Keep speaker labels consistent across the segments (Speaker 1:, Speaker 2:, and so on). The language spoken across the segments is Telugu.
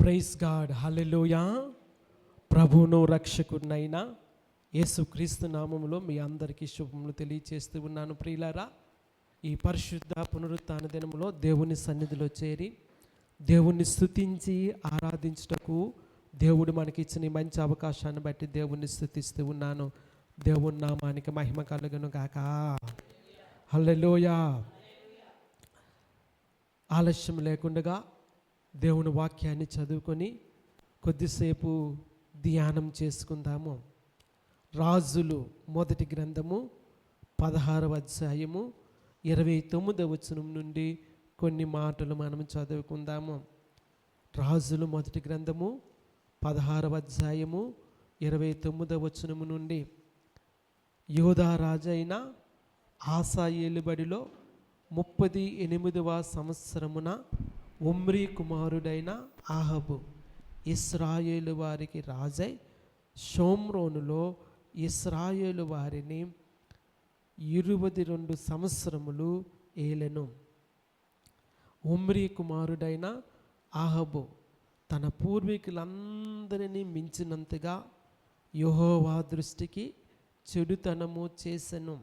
Speaker 1: ప్రైజ్ గాడ్, హల్లెలూయా. ప్రభువును రక్షకుడినైన యేసుక్రీస్తు నామములో మీ అందరికీ శుభములు తెలియచేస్తూ ఉన్నాను. ప్రియులారా, ఈ పరిశుద్ధ పునరుత్థాన దినములో దేవుని సన్నిధిలో చేరి దేవుణ్ణి స్తుతించి ఆరాధించుటకు దేవుడు మనకిచ్చిన ఈ మంచి అవకాశాన్ని బట్టి దేవుణ్ణి స్తుతిస్తూ ఉన్నాను. దేవుని నామానికి మహిమ కలుగును గాక. హల్లెలూయా. ఆలస్యం లేకుండా దేవుని వాక్యాన్ని చదువుకొని కొద్దిసేపు ధ్యానం చేసుకుందాము. రాజులు మొదటి గ్రంథము 16వ అధ్యాయము 29వ వచనం నుండి కొన్ని మాటలు మనం చదువుకుందాము. రాజులు మొదటి గ్రంథము 16వ అధ్యాయము 29వ వచనము నుండి, యోధా రాజైన ఆసా ఏలుబడిలో 38వ సంవత్సరమున ఒమ్రీ కుమారుడైన ఆహాబు ఇశ్రాయేలు వారికి రాజై షోమ్రోనులో ఇశ్రాయేలు వారిని 22 సంవత్సరములు ఏలెను. ఒమ్రీ కుమారుడైన ఆహాబు తన పూర్వీకులందరినీ మించినంతగా యెహోవా దృష్టికి చెడుతనము చేసెను.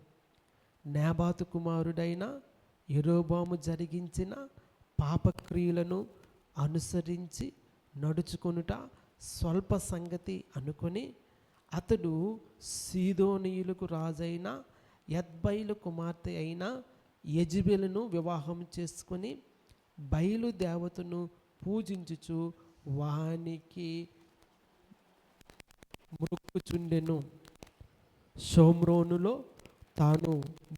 Speaker 1: నాబాతు కుమారుడైన యెరోబాము జరిగించిన పాపక్రియలను అనుసరించి నడుచుకొనుట స్వల్ప సంగతి అనుకొని అతడు సీదోనీయులకు రాజైన యద్బయలు కుమార్తె అయిన యెజబెలును వివాహం చేసుకొని బయలు దేవతను పూజించుచు వానికి మొక్కుచుండెను. షోమ్రోనులో తాను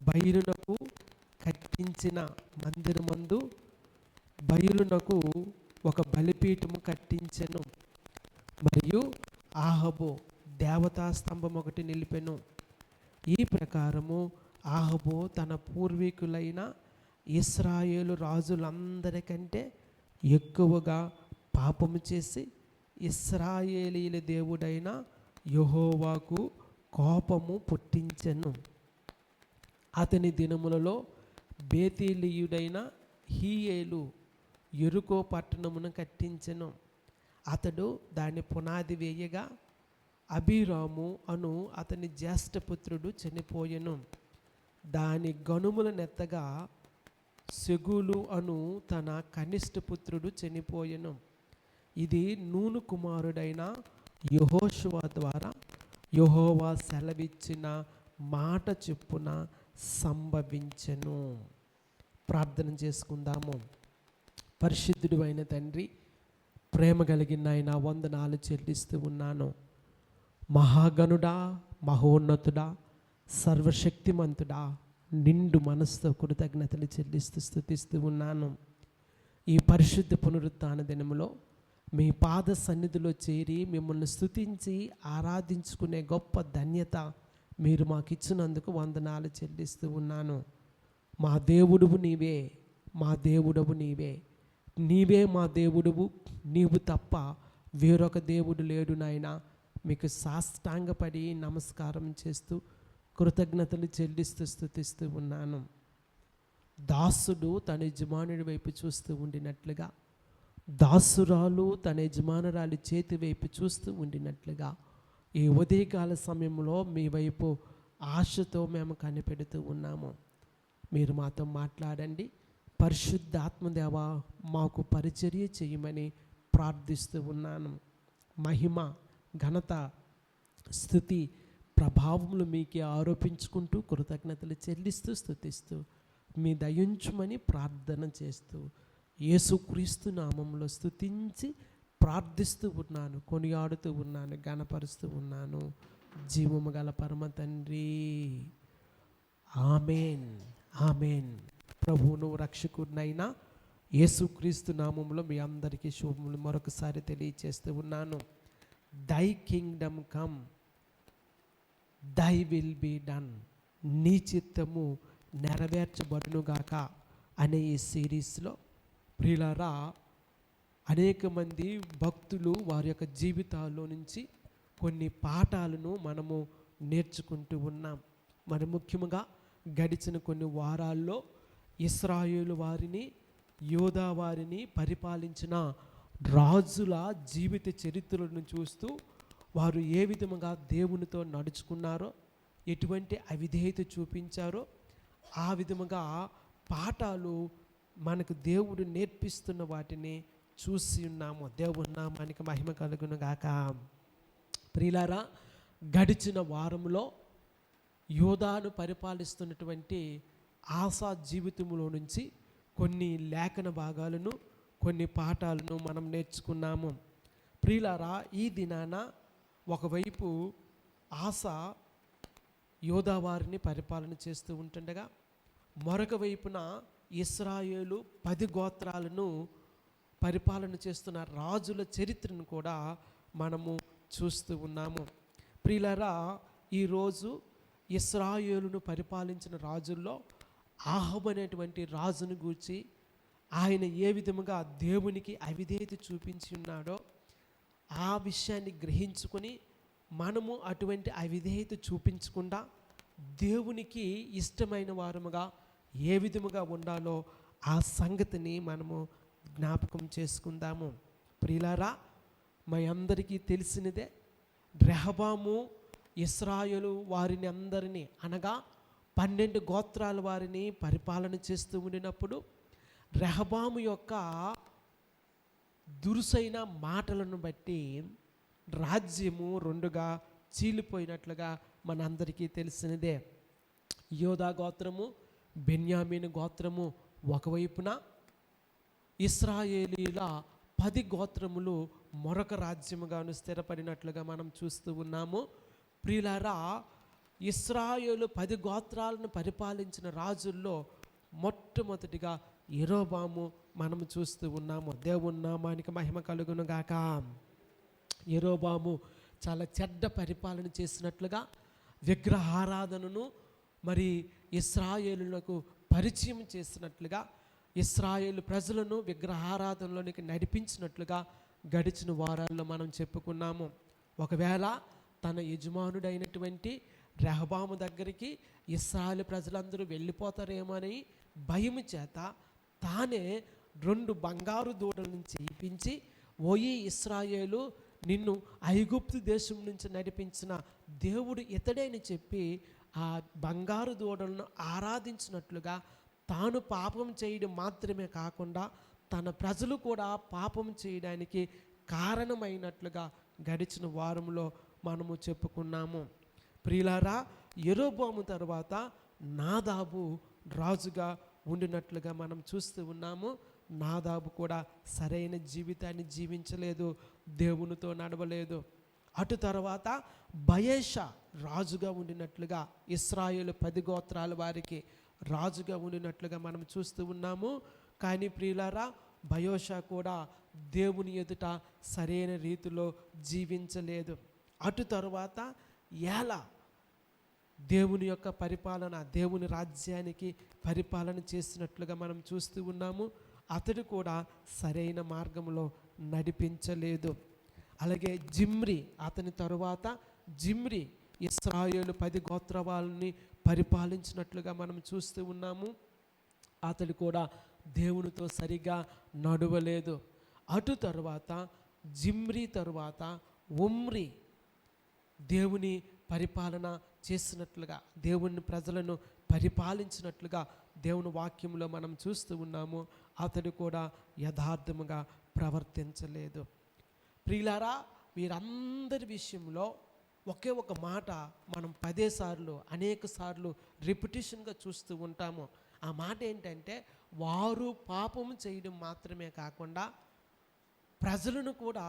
Speaker 1: బయలునకు కట్టించిన మందిరమందు బయలునకు ఒక బలిపీఠము కట్టించెను. మరియు ఆహాబు దేవతా స్తంభం ఒకటి నిలిపెను. ఈ ప్రకారము ఆహాబు తన పూర్వీకులైన ఇశ్రాయేలు రాజులందరికంటే ఎక్కువగా పాపము చేసి ఇశ్రాయేలీల దేవుడైన యెహోవాకు కోపము పుట్టించెను. అతని దినములలో బేతేలీయుడైన హీయేలు యెరికో పట్టణమును కట్టించెను. అతడు దాని పునాది వేయగా అబీరాము అను అతని జ్యేష్ఠపుత్రుడు చనిపోయెను. దాని గనుముల నెత్తగా సెగూలు అను తన కనిష్ఠ పుత్రుడు చనిపోయెను. ఇది నూను కుమారుడైన యెహోషువ ద్వారా యెహోవా సెలవిచ్చిన మాట చొప్పున సంభవించెను. ప్రార్థన చేసుకుందాము. పరిశుద్ధుడు అయిన తండ్రి, ప్రేమ కలిగిన ఆయన, వందనాలు చెల్లిస్తూ ఉన్నాను. మహాగణుడా, మహోన్నతుడా, సర్వశక్తిమంతుడా, నిండు మనసుతో కృతజ్ఞతలు చెల్లిస్తూ స్తుతిస్తూ ఉన్నాను. ఈ పరిశుద్ధ పునరుత్థాన దినములో మీ పాద సన్నిధిలో చేరి మిమ్మల్ని స్తుతించి ఆరాధించుకునే గొప్ప ధన్యత మీరు మాకు ఇచ్చినందుకు వందనాలు చెల్లిస్తూ ఉన్నాను. మా దేవుడువు నీవే, మా దేవుడవు నీవే, నీవే మా దేవుడువు, నీవు తప్ప వేరొక దేవుడు లేడు నాయనా. మీకు సాష్టాంగపడి నమస్కారం చేస్తూ కృతజ్ఞతలు చెల్లిస్తూ స్తుతిస్తూ ఉన్నాను. దాసుడు తన యజమానుడి వైపు చూస్తూ ఉండినట్లుగా, దాసురాలు తన యజమానురాలి చేతి వైపు చూస్తూ ఉండినట్లుగా ఈ ఉదయకాల సమయంలో మీ వైపు ఆశతో మేము కనిపెడుతూ ఉన్నాము. మీరు మాతో మాట్లాడండి. పరిశుద్ధాత్మదేవ, మాకు పరిచర్య చేయమని ప్రార్థిస్తూ ఉన్నాను. మహిమ, ఘనత, స్తుతి, ప్రభావములు మీకే ఆరోపించుకుంటూ కృతజ్ఞతలు చెల్లిస్తూ స్తుతిస్తూ మీ దయించుమని ప్రార్థన చేస్తూ యేసుక్రీస్తు నామంలో స్తుతించి ప్రార్థిస్తూ ఉన్నాను, కొనియాడుతూ ఉన్నాను, ఘనపరుస్తూ ఉన్నాను. జీవము గల పరమ తండ్రి, ఆమెన్, ఆమెన్. ప్రభువును రక్షకుడినైనా యేసుక్రీస్తు నామములో మీ అందరికీ శుభములు మరొకసారి తెలియచేస్తూ ఉన్నాను. Thy kingdom come, thy will be done, నీ చిత్తము నెరవేర్చబడునుగాక అనే ఈ సిరీస్లో ప్రియులారా, అనేక మంది భక్తులు వారి యొక్క జీవితాల్లో నుంచి కొన్ని పాఠాలను మనము నేర్చుకుంటూ ఉన్నాం. మరి ముఖ్యంగా గడిచిన కొన్ని వారాల్లో ఇశ్రాయేలు వారిని యోధా వారిని పరిపాలించిన రాజుల జీవిత చరిత్రలను చూస్తూ వారు ఏ విధముగా దేవునితో నడుచుకున్నారో, ఎటువంటి అవిధేయత చూపించారో ఆ విధముగా పాఠాలు మనకు దేవుడు నేర్పిస్తున్న వాటిని చూసి ఉన్నాము. దేవుని నామానికి మహిమ కలుగును గాక. ప్రియులారా, గడిచిన వారంలో యోధాను పరిపాలిస్తున్నటువంటి ఆసా జీవితంలో నుంచి కొన్ని లేఖన భాగాలను, కొన్ని పాఠాలను మనం నేర్చుకున్నాము. ప్రియులారా, ఈ దినాన ఒకవైపు ఆసా యోధా వారిని పరిపాలన చేస్తూ ఉంటుండగా, మరొక వైపున ఇశ్రాయేలు 10 గోత్రాలను పరిపాలన చేస్తున్న రాజుల చరిత్రను కూడా మనము చూస్తూ ఉన్నాము. ప్రియులారా, ఈరోజు ఇశ్రాయేలును పరిపాలించిన రాజుల్లో ఆహాబు అనేటువంటి రాజును గూర్చి ఆయన ఏ విధముగా దేవునికి అవిధేయత చూపించి ఉన్నాడో ఆ విషయాన్ని గ్రహించుకొని మనము అటువంటి అవిధేయత చూపించకుండా దేవునికి ఇష్టమైన వారముగా ఏ విధముగా ఉండాలో ఆ సంగతిని మనము జ్ఞాపకం చేసుకుందాము. ప్రియులారా, మా అందరికీ తెలిసినదే, రెహబాము ఇశ్రాయేలు వారిని అందరినీ, అనగా 12 గోత్రాల వారిని పరిపాలన చేస్తూ ఉండినప్పుడు రెహబాము యొక్క దురుసైన మాటలను బట్టి రాజ్యము 2గా చీలిపోయినట్లుగా మనందరికీ తెలిసినదే. యోధా గోత్రము, బెన్యామీను గోత్రము ఒకవైపున, ఇశ్రాయేలీల 10 గోత్రములు మరొక రాజ్యముగాను స్థిరపడినట్లుగా మనం చూస్తూ ఉన్నాము. ప్రియులారా, ఇశ్రాయేలు 10 గోత్రాలను పరిపాలించిన రాజుల్లో మొట్టమొదటిగా యెరోబాము మనము చూస్తూ ఉన్నాము. దేవుని నామానికి మహిమ కలుగును గాక. యెరోబాము చాలా చెడ్డ పరిపాలన చేసినట్లుగా విగ్రహారాధనను మరి ఇశ్రాయేలులకు పరిచయం చేసినట్లుగా, ఇశ్రాయేలు ప్రజలను విగ్రహారాధనలోనికి నడిపించినట్లుగా గడిచిన వారాల్లో మనం చెప్పుకున్నాము. ఒకవేళ తన యజమానుడైనటువంటి రెహబాము దగ్గరికి ఇశ్రాయేలు ప్రజలందరూ వెళ్ళిపోతారేమో అని భయము చేత తానే 2 బంగారు దూడలను చేయించి, ఓయి ఇశ్రాయేలు, నిన్ను ఐగుప్తు దేశం నుంచి నడిపించిన దేవుడు ఇతడేని చెప్పి ఆ బంగారు దూడలను ఆరాధించినట్లుగా తాను పాపం చేయడం మాత్రమే కాకుండా తన ప్రజలు కూడా పాపం చేయడానికి కారణమైనట్లుగా గడిచిన వారంలో మనము చెప్పుకున్నాము. ప్రియులారా, యెరోబాము తర్వాత నాదాబు రాజుగా ఉండినట్లుగా మనం చూస్తూ ఉన్నాము. నాదాబు కూడా సరైన జీవితాన్ని జీవించలేదు, దేవునితో నడవలేదు. అటు తర్వాత బయేషా రాజుగా ఉండినట్లుగా, ఇశ్రాయేలు 10 గోత్రాల వారికి రాజుగా ఉండినట్లుగా మనం చూస్తూ ఉన్నాము. కానీ ప్రియులారా, బయోషా కూడా దేవుని ఎదుట సరైన రీతిలో జీవించలేదు. అటు తర్వాత ఏలా దేవుని యొక్క పరిపాలన, దేవుని రాజ్యానికి పరిపాలన చేసినట్లుగా మనం చూస్తూ ఉన్నాము. అతడు కూడా సరైన మార్గంలో నడిపించలేదు. అలాగే జిమ్రీ, అతని తరువాత జిమ్రీ ఇశ్రాయేలు 10 గోత్రాలని పరిపాలించినట్లుగా మనం చూస్తూ ఉన్నాము. అతడు కూడా దేవునితో సరిగా నడవలేదు. అటు తరువాత జిమ్రీ తరువాత ఒమ్రీ దేవుని పరిపాలన చేసినట్లుగా, దేవుని ప్రజలను పరిపాలించినట్లుగా దేవుని వాక్యంలో మనం చూస్తూ ఉన్నాము. అతడు కూడా యథార్థముగా ప్రవర్తించలేదు. ప్రియులారా, వీరందరి విషయంలో ఒకే ఒక మాట మనం 10 సార్లు, అనేక సార్లు రిపిటేషన్గా చూస్తూ ఉంటాము. ఆ మాట ఏంటంటే, వారు పాపము చేయడం మాత్రమే కాకుండా ప్రజలను కూడా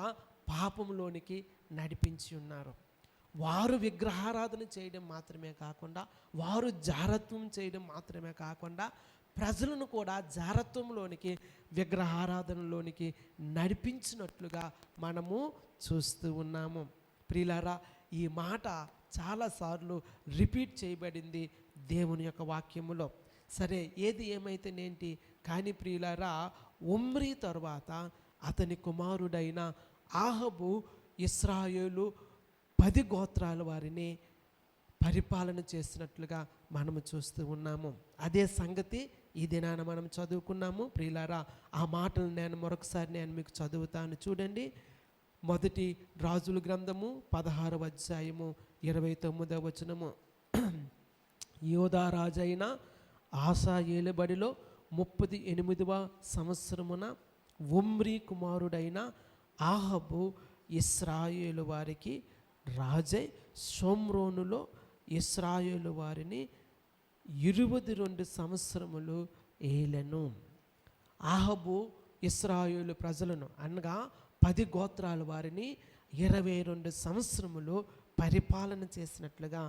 Speaker 1: పాపంలోనికి నడిపించి ఉన్నారు. వారు విగ్రహారాధన చేయడం మాత్రమే కాకుండా, వారు జారత్వం చేయడం మాత్రమే కాకుండా ప్రజలను కూడా జారత్వంలోనికి, విగ్రహారాధనలోనికి నడిపించినట్లుగా మనము చూస్తూ ఉన్నాము. ప్రియులారా, ఈ మాట చాలాసార్లు రిపీట్ చేయబడింది దేవుని యొక్క వాక్యములో. సరే, ఏది ఏమైతేనేంటి కానీ ప్రియులారా, ఒమ్రీ తర్వాత అతని కుమారుడైన ఆహాబు ఇశ్రాయేలు 10 గోత్రాల వారిని పరిపాలన చేసినట్లుగా మనము చూస్తూ ఉన్నాము. అదే సంగతి ఈ దినాన మనం చదువుకున్నాము. ప్రియులారా, ఆ మాటలు నేను మరొకసారి మీకు చదువుతాను చూడండి. మొదటి రాజుల గ్రంథము 16వ అధ్యాయము 29వ వచనము. యోధా రాజైన ఆసా ఏలుబడిలో 38వ సంవత్సరమున ఒమ్రీ కుమారుడైన ఆహాబు ఇశ్రాయేలు వారికి రాజై షోమ్రోనులో ఇశ్రాయేలు వారిని 22 సంవత్సరములు ఏలెను. ఆహాబు ఇశ్రాయేలు ప్రజలను అనగా 10 గోత్రాల వారిని 22 సంవత్సరములు పరిపాలన చేసినట్లుగా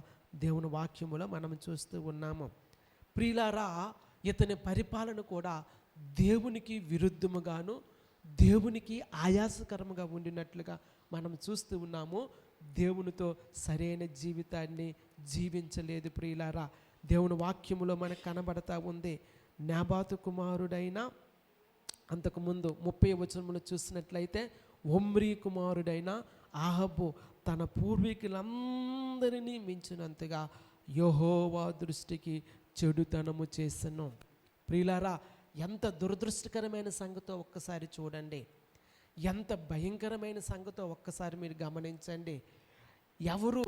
Speaker 1: దేవుని వాక్యములో మనం చూస్తూ ఉన్నాము. ప్రియులారా, ఇతని పరిపాలన కూడా దేవునికి విరుద్ధముగాను దేవునికి ఆయాసకరముగా ఉండినట్లుగా మనం చూస్తూ ఉన్నాము. దేవునితో సరైన జీవితాన్ని జీవించలేదు. ప్రియులారా, దేవుని వాక్యములో మనకు కనబడతా ఉంది. నాబాతు కుమారుడైన అంతకుముందు 30వ వచనములో చూసినట్లయితే ఒమ్రీ కుమారుడైన ఆహాబు తన పూర్వీకులందరినీ మించినంతగా యెహోవా దృష్టికి చెడుతనము చేసెను. ప్రియులారా, ఎంత దురదృష్టకరమైన సంగతో ఒక్కసారి చూడండి. ఎంత భయంకరమైన సంగతో ఒక్కసారి మీరు గమనించండి. ఎవరు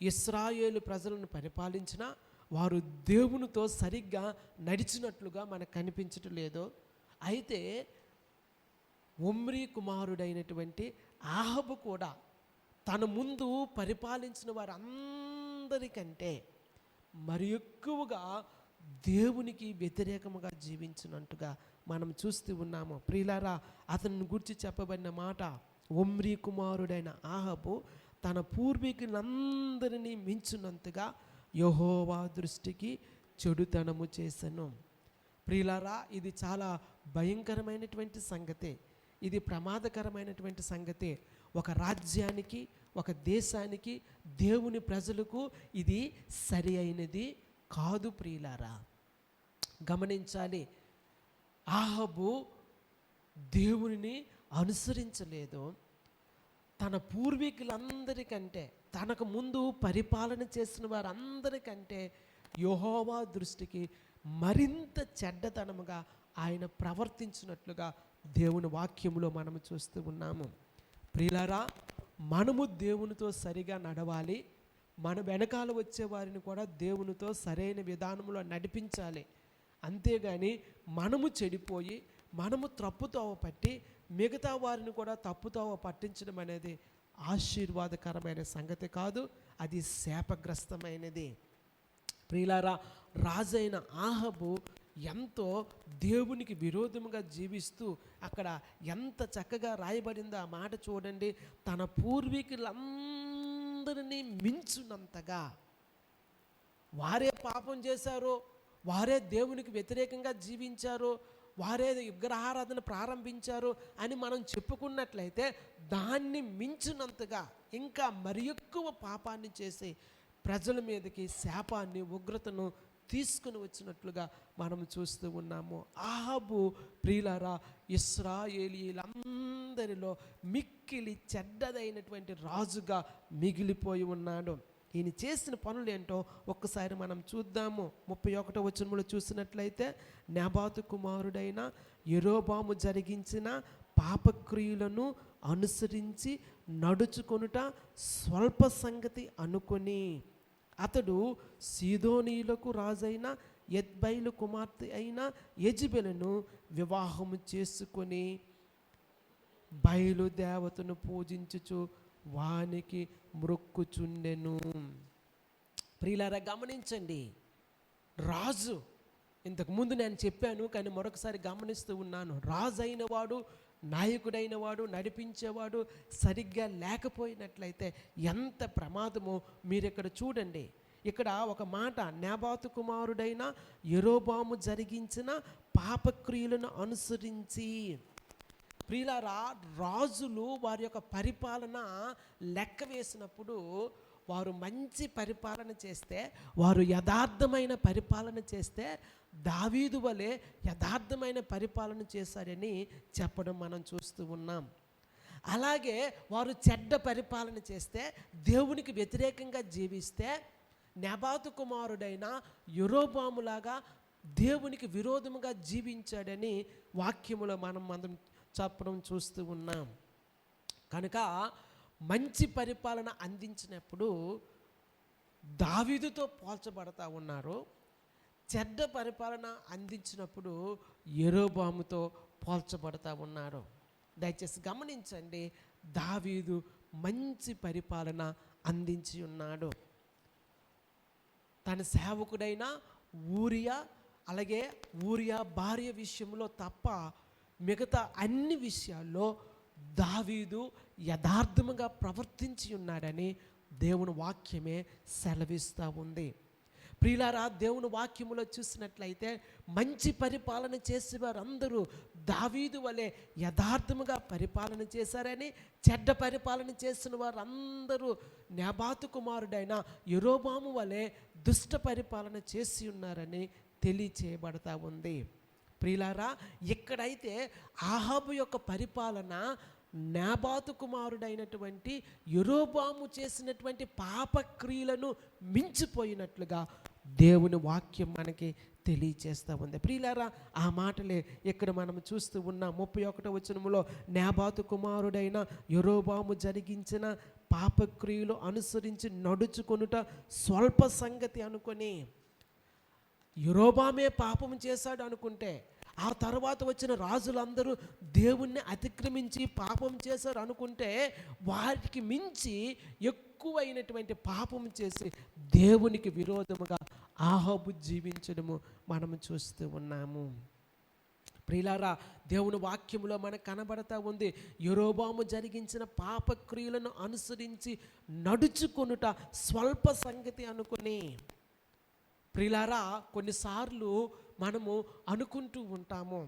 Speaker 1: ఇశ్రాయేలు ప్రజలను పరిపాలించినా వారు దేవునితో సరిగ్గా నడిచినట్లుగా మనకు కనిపించటం లేదు. అయితే ఒమ్రీ కుమారుడైనటువంటి ఆహాబు కూడా తన ముందు పరిపాలించిన వారందరికంటే మరి ఎక్కువగా దేవునికి వ్యతిరేకముగా జీవించినట్టుగా మనం చూస్తూ ఉన్నాము. ప్రియులారా, అతని గురించి చెప్పబడిన మాట, ఒమ్రీ కుమారుడైన ఆహాబు తన పూర్వీకులందరినీ మించినంతగా యెహోవా దృష్టికి చెడుతనము చేసెను. ప్రియులారా, ఇది చాలా భయంకరమైనటువంటి సంగతే. ఇది ప్రమాదకరమైనటువంటి సంగతే. ఒక రాజ్యానికి, ఒక దేశానికి, దేవుని ప్రజలకు ఇది సరి అయినది కాదు. ప్రియులారా, గమనించాలి. ఆహాబు దేవునిని అనుసరించలేదు. తన పూర్వీకులందరికంటే, తనకు ముందు పరిపాలన చేసిన వారందరికంటే యెహోవా దృష్టికి మరింత చెడ్డతనముగా ఆయన ప్రవర్తించినట్లుగా దేవుని వాక్యములో మనము చూస్తూ ఉన్నాము. ప్రియులారా, మనము దేవునితో సరిగా నడవాలి. మన వెనకాల వచ్చే వారిని కూడా దేవునితో సరైన విధానంలో నడిపించాలి. అంతేగాని మనము చెడిపోయి మనము తప్పుతోవ పట్టి మిగతా వారిని కూడా తప్పుతోవ పట్టించడం అనేది ఆశీర్వాదకరమైన సంగతి కాదు, అది శాపగ్రస్తమైనది. ప్రియులారా, రాజైన ఆహాబు ఎంతో దేవునికి విరోధముగా జీవిస్తూ, అక్కడ ఎంత చక్కగా రాయబడిందో ఆ మాట చూడండి. తన పూర్వీకులందరినీ మించునంతగా వారే పాపం చేశారు, వారే దేవునికి వ్యతిరేకంగా జీవించారు, వారే విగ్రహారాధన ప్రారంభించారు అని మనం చెప్పుకున్నట్లయితే దాన్ని మించినంతగా ఇంకా మరి ఎక్కువ పాపాన్ని చేసి ప్రజల మీదకి శాపాన్ని, ఉగ్రతను తీసుకుని వచ్చినట్లుగా మనం చూస్తూ ఉన్నాము. ఆహాబు, ప్రియులారా, ఇశ్రాయేలీలందరిలో మిక్కిలి చెడ్డదైనటువంటి రాజుగా మిగిలిపోయి ఉన్నాడు. ఈయన చేసిన పనులు ఏంటో ఒక్కసారి మనం చూద్దాము. 31వ వచనంలో చూసినట్లయితే, నాబాతు కుమారుడైన యెరోబాము జరిగించిన పాపక్రియలను అనుసరించి నడుచుకొనుట స్వల్ప సంగతి అనుకొని అతడు సీదోనీయులకు రాజైన ఎత్బైలు కుమార్తె అయిన యెజెబెలును వివాహము చేసుకొని బయలుదేవతను పూజించుచు వానికి మ్రొక్కుచుండెను. ప్రియులారా, గమనించండి. రాజు, ఇంతకుముందు నేను చెప్పాను కానీ మరొకసారి గమనిస్తూ ఉన్నాను. రాజు అయిన వాడు, నాయకుడైన వాడు, నడిపించేవాడు సరిగ్గా లేకపోయినట్లయితే ఎంత ప్రమాదమో మీరు ఇక్కడ చూడండి. ఇక్కడ ఒక మాట, నాబాతు కుమారుడైన యెరోబాము జరిగించిన పాపక్రియలను అనుసరించి. ప్రియులారా, రాజులు వారి యొక్క పరిపాలన లెక్క వేసినప్పుడు వారు మంచి పరిపాలన చేస్తే, వారు యథార్థమైన పరిపాలన చేస్తే దావీదు వలె యథార్థమైన పరిపాలన చేశారని చెప్పడం మనం చూస్తూ ఉన్నాం. అలాగే వారు చెడ్డ పరిపాలన చేస్తే, దేవునికి వ్యతిరేకంగా జీవిస్తే, నాబాతు కుమారుడైన యెరోబాములాగా దేవునికి విరోధముగా జీవించాడని వాక్యములో మనం చెప్పడం చూస్తూ ఉన్నాం. కనుక మంచి పరిపాలన అందించినప్పుడు దావీదుతో పోల్చబడతా ఉన్నారు. చెడ్డ పరిపాలన అందించినప్పుడు యెరోబాముతో పోల్చబడతా ఉన్నారు. దయచేసి గమనించండి, దావీదు మంచి పరిపాలన అందించి ఉన్నాడు. తన సేవకుడైన ఊరియా, అలాగే ఊరియా భార్య విషయంలో తప్ప మిగతా అన్ని విషయాల్లో దావీదు యథార్థముగా ప్రవర్తించి ఉన్నాడని దేవుని వాక్యమే సెలవిస్తూ ఉంది. ప్రియులారా, దేవుని వాక్యములో చూసినట్లయితే మంచి పరిపాలన చేసేవారు అందరూ దావీదు వలె యథార్థముగా పరిపాలన చేశారని, చెడ్డ పరిపాలన చేసిన వారు అందరూ నెబాతు కుమారుడైన యెరోబాము వలె దుష్ట పరిపాలన చేసి ఉన్నారని తెలియచేయబడతా ఉంది. ప్రియులారా, ఎక్కడైతే ఆహాబు యొక్క పరిపాలన నాబాతు కుమారుడైనటువంటి యెరోబాము చేసినటువంటి పాపక్రియలను మించిపోయినట్లుగా దేవుని వాక్యం మనకి తెలియచేస్తూ ఉంది. ప్రియులారా, ఆ మాటలే ఇక్కడ మనం చూస్తూ ఉన్నాం. 31వ వచనములో నాబాతు కుమారుడైన యెరోబాము జరిగించిన పాపక్రియలు అనుసరించి నడుచుకొనుట స్వల్ప సంగతి అనుకొని, యెరోబామే పాపం చేశాడు అనుకుంటే, ఆ తర్వాత వచ్చిన రాజులందరూ దేవుణ్ణి అతిక్రమించి పాపం చేశారు అనుకుంటే, వారికి మించి ఎక్కువైనటువంటి పాపం చేసి దేవునికి విరోధముగా ఆహాబు జీవించడము మనము చూస్తూ ఉన్నాము. ప్రియులారా, దేవుని వాక్యములో మనకు కనబడతా ఉంది, యెరోబాము జరిగించిన పాపక్రియలను అనుసరించి నడుచుకొనుట స్వల్ప సంగతి అనుకుని. ప్రియులారా, కొన్నిసార్లు మనము అనుకుంటూ ఉంటాము.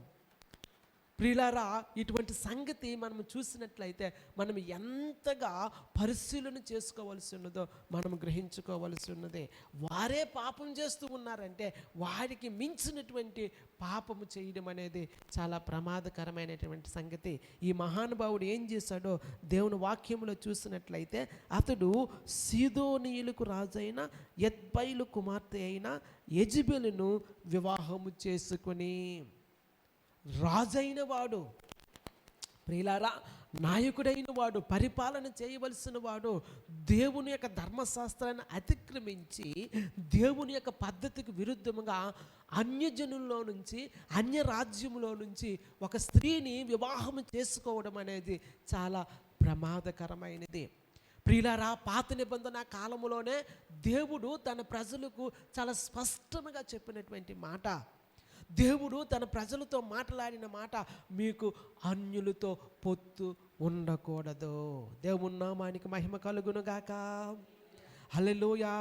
Speaker 1: ప్రియులారా, ఇటువంటి సంగతి మనం చూసినట్లయితే మనం ఎంతగా పరిశీలన చేసుకోవాల్సి ఉన్నదో మనం గ్రహించుకోవాల్సి ఉన్నది. వారే పాపం చేస్తూ ఉన్నారంటే వారికి మించినటువంటి పాపము చేయడం అనేది చాలా ప్రమాదకరమైనటువంటి సంగతి. ఈ మహానుభావుడు ఏం చేశాడో దేవుని వాక్యంలో చూసినట్లయితే, అతడు సీదోనీయులకు రాజైన ఎత్బయలు కుమార్తె అయిన యెజెబెలును వివాహము చేసుకొని, రాజైన వాడు, ప్రియులారా, నాయకుడైన వాడు, పరిపాలన చేయవలసిన వాడు, దేవుని యొక్క ధర్మశాస్త్రాన్ని అతిక్రమించి దేవుని యొక్క పద్ధతికి విరుద్ధంగా అన్యజనుల్లో నుంచి, అన్య రాజ్యంలో నుంచి ఒక స్త్రీని వివాహం చేసుకోవడం అనేది చాలా ప్రమాదకరమైనది. ప్రియులారా, పాత నిబంధన కాలములోనే దేవుడు తన ప్రజలకు చాలా స్పష్టంగా చెప్పినటువంటి మాట, దేవుడు తన ప్రజలతో మాట్లాడిన మాట, మీకు అన్యులతో పొత్తు ఉండకూడదు. దేవుని నామానికి మహిమ కలుగును గాక. హల్లెలూయా.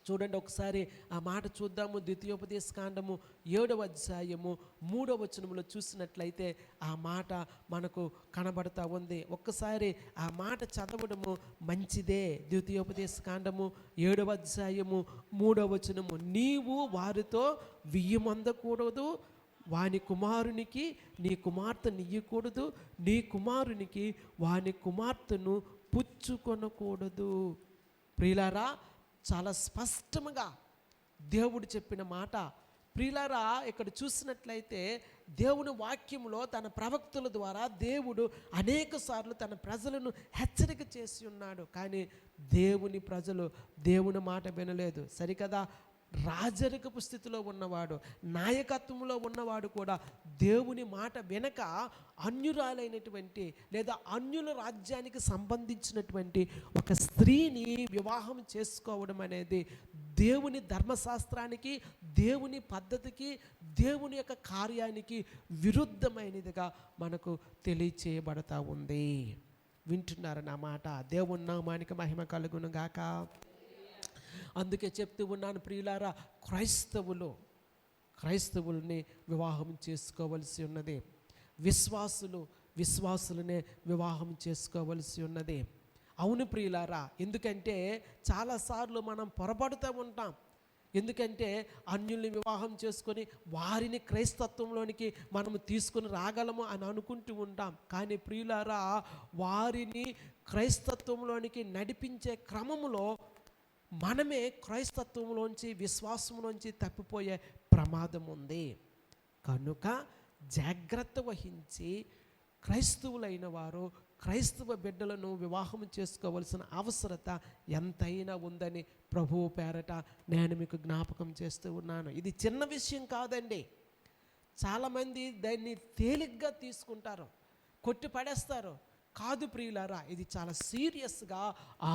Speaker 1: చూడండి ఒకసారి ఆ మాట చూద్దాము. ద్వితీయోపదేశకాండము 7వ అధ్యాయము 3వ వచనములో చూసినట్లయితే ఆ మాట మనకు కనబడతా ఉంది. ఒక్కసారి ఆ మాట చదవడము మంచిదే. ద్వితీయోపదేశకాండము 7వ అధ్యాయము 3వ వచనము, నీవు వారితో వియ్యమందకూడదు, వాని కుమారునికి నీ కుమార్తె నియ్యకూడదు, నీ కుమారునికి వాని కుమార్తెను పుచ్చుకొనకూడదు. ప్రియులారా, చాలా స్పష్టంగా దేవుడు చెప్పిన మాట. ప్రియులారా, ఇక్కడ చూసినట్లయితే దేవుని వాక్యంలో తన ప్రవక్తల ద్వారా దేవుడు అనేక సార్లు తన ప్రజలను హెచ్చరిక చేసి ఉన్నాడు. కానీ దేవుని ప్రజలు దేవుని మాట వినలేదు. సరికదా, రాజరికపు స్థితిలో ఉన్నవాడు, నాయకత్వంలో ఉన్నవాడు కూడా దేవుని మాట వెనక అన్యురాలైనటువంటి లేదా అన్యుల రాజ్యానికి సంబంధించినటువంటి ఒక స్త్రీని వివాహం చేసుకోవడం అనేది దేవుని ధర్మశాస్త్రానికి, దేవుని పద్ధతికి, దేవుని యొక్క కార్యానికి విరుద్ధమైనదిగా మనకు తెలియచేయబడతా ఉంది. వింటున్నారు నా మాట? దేవుని నామానికి మహిమ కలుగును గాక. అందుకే చెప్తూ ఉన్నాను ప్రియులారా, క్రైస్తవుల్ని వివాహం చేసుకోవలసి ఉన్నది. విశ్వాసులనే వివాహం చేసుకోవలసి ఉన్నది. అవును ప్రియులారా, ఎందుకంటే చాలాసార్లు మనం పొరపడుతూ ఉంటాం. ఎందుకంటే అన్యుల్ని వివాహం చేసుకొని వారిని క్రైస్తత్వంలోనికి మనము తీసుకొని రాగలము అని అనుకుంటూ ఉంటాం. కానీ ప్రియులారా, వారిని క్రైస్తత్వంలోనికి నడిపించే క్రమములో మనమే క్రైస్తత్వంలోంచి, విశ్వాసంలోంచి తప్పిపోయే ప్రమాదం ఉంది. కనుక జాగ్రత్త వహించి క్రైస్తవులైన వారు క్రైస్తవ బిడ్డలను వివాహం చేసుకోవలసిన అవసరత ఎంతైనా ఉందని ప్రభువు పేరట నేను మీకు జ్ఞాపకం చేస్తూ ఉన్నాను. ఇది చిన్న విషయం కాదండి. చాలామంది దాన్ని తేలిగ్గా తీసుకుంటారు, కొట్టి పడేస్తారు. కాదు ప్రియులారా, ఇది చాలా సీరియస్గా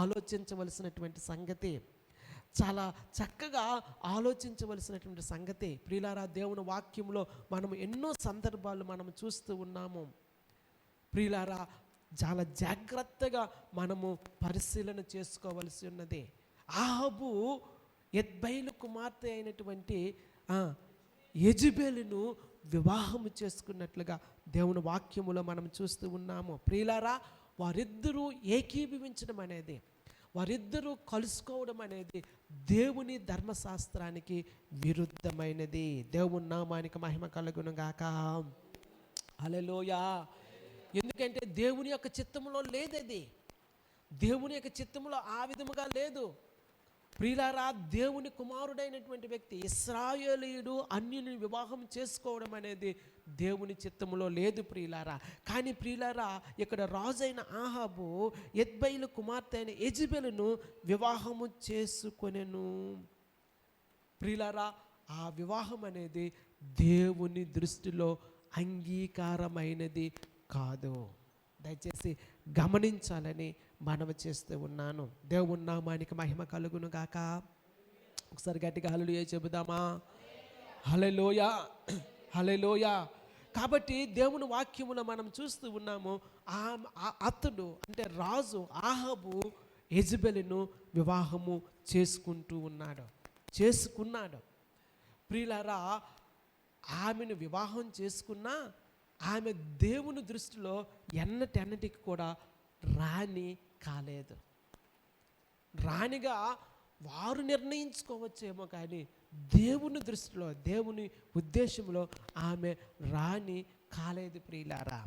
Speaker 1: ఆలోచించవలసినటువంటి సంగతి, చాలా చక్కగా ఆలోచించవలసినటువంటి సంగతి. ప్రియులారా, దేవుని వాక్యంలో మనం ఎన్నో సందర్భాలు మనం చూస్తూ ఉన్నాము. ప్రియులారా, చాలా జాగ్రత్తగా మనము పరిశీలన చేసుకోవలసి ఉన్నది. ఆహాబు యెజ్బయలు కుమార్తె అయినటువంటి యెజబెలును వివాహము చేసుకున్నట్లుగా దేవుని వాక్యములో మనం చూస్తూ ఉన్నాము. ప్రియులారా, వారిద్దరూ ఏకీభవించడం అనేది, వారిద్దరూ కలుసుకోవడం అనేది దేవుని ధర్మశాస్త్రానికి విరుద్ధమైనది. దేవుని నామానికి మహిమ కలుగును గాక. హల్లెలూయా. ఎందుకంటే దేవుని యొక్క చిత్తములో లేదది, దేవుని యొక్క చిత్తములో ఆ విధముగా లేదు. ప్రియులారా, దేవుని కుమారుడైనటువంటి వ్యక్తి ఇశ్రాయేలీయుడు అన్యుని వివాహం చేసుకోవడం అనేది దేవుని చిత్తములో లేదు ప్రియులారా. కానీ ప్రియులారా, ఇక్కడ రాజైన ఆహాబు యెజ్బయలు కుమార్తె అయిన యెజబెలును వివాహము చేసుకొనెను. ప్రియులారా, ఆ వివాహం అనేది దేవుని దృష్టిలో అంగీకారమైనది కాదు. దయచేసి గమనించాలని మనవి చేస్తూ ఉన్నాను. దేవుని నామానికి మహిమ కలుగును గాక. ఒకసారి గట్టిగా హల్లెలూయా చెబుదామా? హల్లెలూయా, హల్లెలూయా. కాబట్టి దేవుని వాక్యములో మనం చూస్తూ ఉన్నాము, అతడు అంటే రాజు ఆహాబు యెజబెలును వివాహము చేసుకున్నాడు. ప్రియులారా, ఆమెను వివాహం చేసుకున్నా ఆమె దేవుని దృష్టిలో ఎన్నటెన్నటికి కూడా రాణి కాలేదు. రాణిగా వారు నిర్ణయించుకోవచ్చేమో కానీ దేవుని దృష్టిలో, దేవుని ఉద్దేశంలో ఆమె రాణి కాలేదు ప్రియులారా.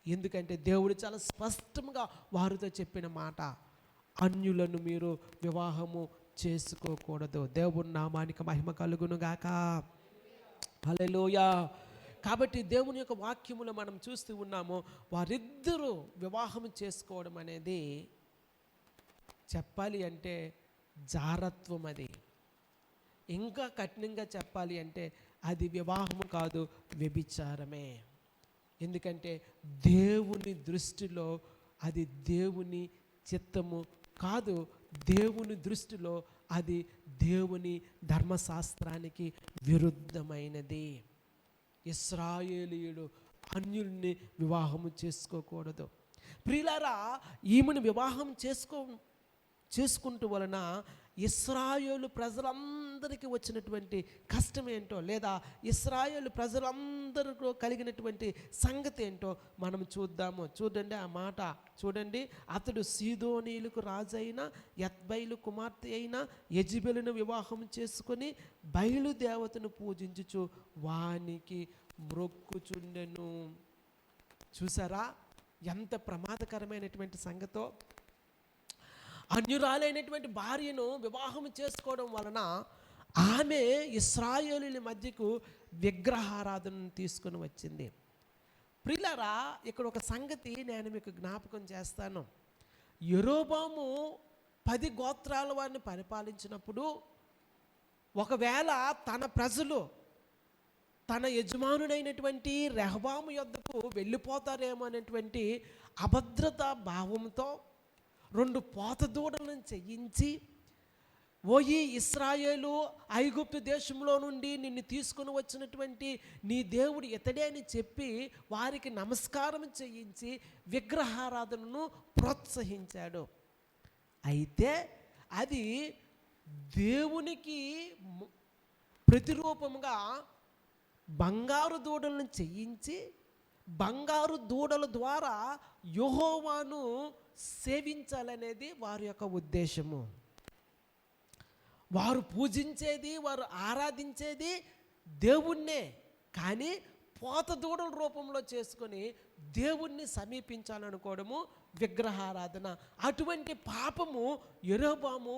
Speaker 1: ఎందుకంటే దేవుడు చాలా స్పష్టంగా వారితో చెప్పిన మాట, అన్యులను మీరు వివాహము చేసుకోకూడదు. దేవుని నామానికి మహిమ కలుగును గాక. హల్లెలూయా. కాబట్టి దేవుని యొక్క వాక్యములో మనం చూస్తూ ఉన్నాము, వారిద్దరూ వివాహం చేసుకోవడం అనేది చెప్పాలి అంటే జారత్వం. అది ఇంకా కఠినంగా చెప్పాలి అంటే అది వివాహము కాదు, వ్యభిచారమే. ఎందుకంటే దేవుని దృష్టిలో అది దేవుని చిత్తము కాదు. దేవుని దృష్టిలో అది దేవుని ధర్మశాస్త్రానికి విరుద్ధమైనది. ఇశ్రాయేలీయుడు అన్యుల్ని వివాహము చేసుకోకూడదు. ప్రియులారా, ఈమెను వివాహం చేసుకుంటూ వలన ఇశ్రాయేలు ప్రజలందరికీ వచ్చినటువంటి కష్టం ఏంటో, లేదా ఇశ్రాయేలు ప్రజలందరికీ కలిగినటువంటి సంగతి ఏంటో మనం చూద్దాము. చూడండి ఆ మాట చూడండి. అతడు సీదోనీయులకు రాజైన యెజ్బయలు కుమార్తె అయిన యెజబెలును వివాహం చేసుకొని బయలుదేవతను పూజించుచు వానికి మ్రొక్కుచుండెను. చూసారా ఎంత ప్రమాదకరమైనటువంటి సంగతో. అన్యురాలైనటువంటి భార్యను వివాహం చేసుకోవడం వలన ఆమె ఇశ్రాయేలీయుల మధ్యకు విగ్రహారాధనను తీసుకుని వచ్చింది. ప్రియులారా, ఇక్కడ ఒక సంగతి నేను మీకు జ్ఞాపకం చేస్తాను. యెరోబాము 10 గోత్రాల వారిని పరిపాలించినప్పుడు ఒకవేళ తన ప్రజలు తన యజమానుడైనటువంటి రెహబాము యొద్దకు వెళ్ళిపోతారేమో అనేటువంటి అభద్రతా భావంతో 2 పోత దూడలను చేయించి, ఓయి ఇశ్రాయేలు ఐగుప్తు దేశంలో నుండి నిన్ను తీసుకుని వచ్చినటువంటి నీ దేవుడు ఇతడే అని చెప్పి వారికి నమస్కారం చేయించి విగ్రహారాధనను ప్రోత్సహించాడు. అయితే అది దేవునికి ప్రతిరూపముగా బంగారు దూడలను చేయించి బంగారు దూడల ద్వారా యెహోవాను సేవించాలనేది వారి యొక్క ఉద్దేశము. వారు పూజించేది, వారు ఆరాధించేది దేవుణ్ణే, కానీ పోత దూడల రూపంలో చేసుకొని దేవుణ్ణి సమీపించాలనుకోవడము విగ్రహారాధన. అటువంటి పాపము యెరోబాము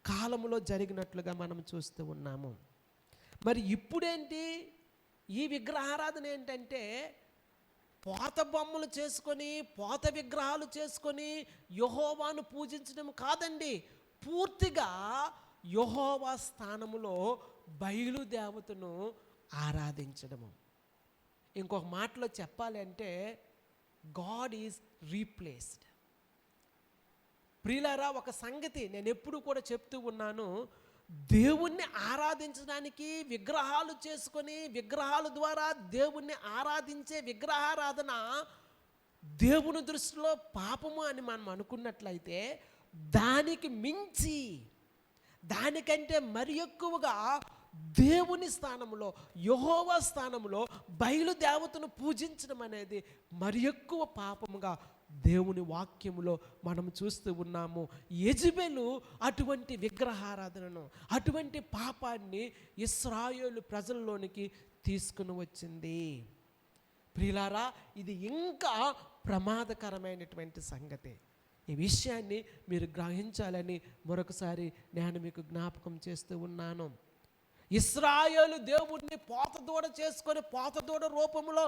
Speaker 1: కాలములో జరిగినట్లుగా మనం చూస్తూ ఉన్నాము. మరి ఇప్పుడేంటి ఈ విగ్రహారాధన ఏంటంటే పోత బొమ్మలు చేసుకొని పోత విగ్రహాలు చేసుకొని యెహోవాను పూజించడం కాదండి. పూర్తిగా యెహోవా స్థానములో బయలుదేవతను ఆరాధించడము. ఇంకొక మాటలో చెప్పాలి అంటే గాడ్ ఈజ్ రీప్లేస్డ్. ప్రియులారా, ఒక సంగతి నేను ఎప్పుడు కూడా చెప్తూ ఉన్నాను, దేవుణ్ణి ఆరాధించడానికి విగ్రహాలు చేసుకొని విగ్రహాల ద్వారా దేవుణ్ణి ఆరాధించే విగ్రహారాధన దేవుని దృష్టిలో పాపము అని మనం అనుకున్నట్లయితే, దానికి మించి దానికంటే మరి ఎక్కువగా దేవుని స్థానంలో యెహోవా స్థానంలో బయలుదేవతను పూజించడం అనేది మరి ఎక్కువ పాపముగా దేవుని వాక్యములో మనం చూస్తూ ఉన్నాము. యెజబెలు అటువంటి విగ్రహారాధనను, అటువంటి పాపాన్ని ఇశ్రాయేలు ప్రజల్లోనికి తీసుకుని వచ్చింది. ప్రియులారా, ఇది ఇంకా ప్రమాదకరమైనటువంటి సంగతి. ఈ విషయాన్ని మీరు గ్రహించాలని మరొకసారి నేను మీకు జ్ఞాపకం చేస్తూ ఉన్నాను. ఇశ్రాయేలు దేవుణ్ణి పోతదూడ చేసుకొని పోతదూడ రూపంలో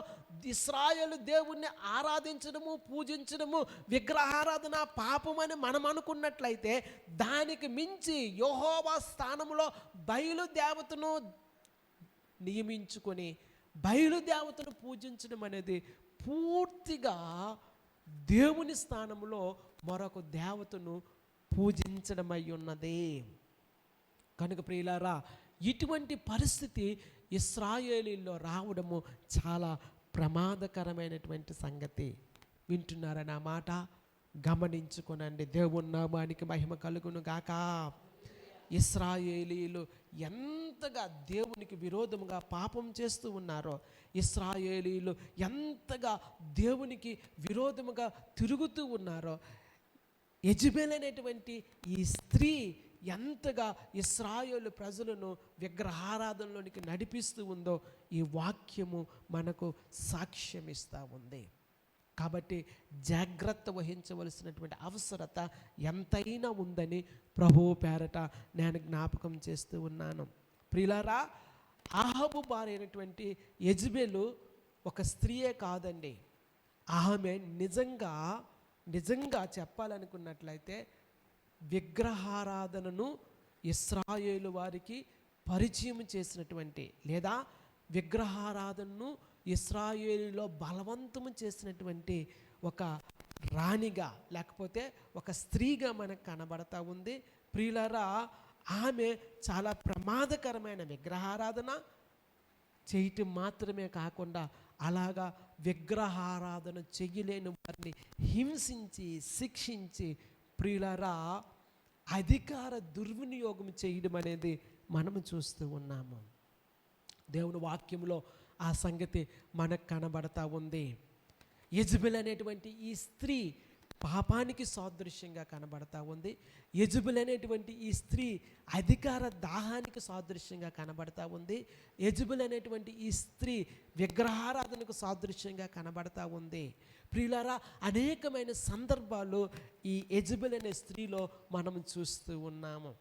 Speaker 1: ఇశ్రాయేలు దేవుణ్ణి ఆరాధించడము, పూజించడము, విగ్రహారాధన పాపమని మనం అనుకున్నట్లయితే, దానికి మించి యెహోవా స్థానంలో బయలుదేవతను నియమించుకొని బయలుదేవతను పూజించడం అనేది పూర్తిగా దేవుని స్థానంలో మరొక దేవతను పూజించడం అయి ఉన్నది. కనుక ప్రియులారా, ఇటువంటి పరిస్థితి ఇశ్రాయేలీల్లో రావడము చాలా ప్రమాదకరమైనటువంటి సంగతి. వింటున్నారా నా మాట? గమనించుకోనండి. దేవుని నామానికి మహిమ కలుగును గాక. ఇశ్రాయేలీలు ఎంతగా దేవునికి విరోధముగా పాపం చేస్తూ ఉన్నారో, ఇశ్రాయేలీలు ఎంతగా దేవునికి విరోధముగా తిరుగుతూ ఉన్నారో, యెజబెల్ అనేటువంటి ఈ స్త్రీ ఎంతగా ఇశ్రాయేలు ప్రజలను విగ్రహారాధనలోనికి నడిపిస్తూ ఉందో ఈ వాక్యము మనకు సాక్ష్యం ఇస్తూ ఉంది. కాబట్టి జాగ్రత్త వహించవలసినటువంటి అవసరత ఎంతైనా ఉందని ప్రభువు పేరట నేను జ్ఞాపకం చేస్తూ ఉన్నాను. ప్రియులారా, అహాబు భార్య అయినటువంటి యెజబెలు ఒక స్త్రీయే కాదండి. ఆమె నిజంగా చెప్పాలనుకున్నట్లయితే విగ్రహారాధనను ఇశ్రాయేలు వారికి పరిచయం చేసినటువంటి, లేదా విగ్రహారాధనను ఇశ్రాయేలులో బలవంతము చేసినటువంటి ఒక రాణిగా, లేకపోతే ఒక స్త్రీగా మనకు కనబడతా ఉంది. ప్రియులారా, ఆమె చాలా ప్రమాదకరమైన విగ్రహారాధన చేయటం మాత్రమే కాకుండా అలాగా విగ్రహారాధన చెయ్యలేని వారిని హింసించి శిక్షించి ప్రియులారా అధికార దుర్వినియోగం చేయడం అనేది మనము చూస్తూ ఉన్నాము. దేవుని వాక్యంలో ఆ సంగతి మనకు కనబడతా ఉంది. యెజబెల్ అనేటువంటి ఈ స్త్రీ పాపానికి సాదృశ్యంగా కనబడతా ఉంది. యెజబెల్ అనేటువంటి ఈ స్త్రీ అధికార దాహానికి సాదృశ్యంగా కనబడతా ఉంది. యెజబెల్ అనేటువంటి ఈ స్త్రీ విగ్రహారాధనకు సాదృశ్యంగా కనబడతా ఉంది. ప్రియులారా, అనేకమైన సందర్భాలు ఈ యెజబెల్ అనే స్త్రీలో మనం చూస్తూ ఉన్నాము.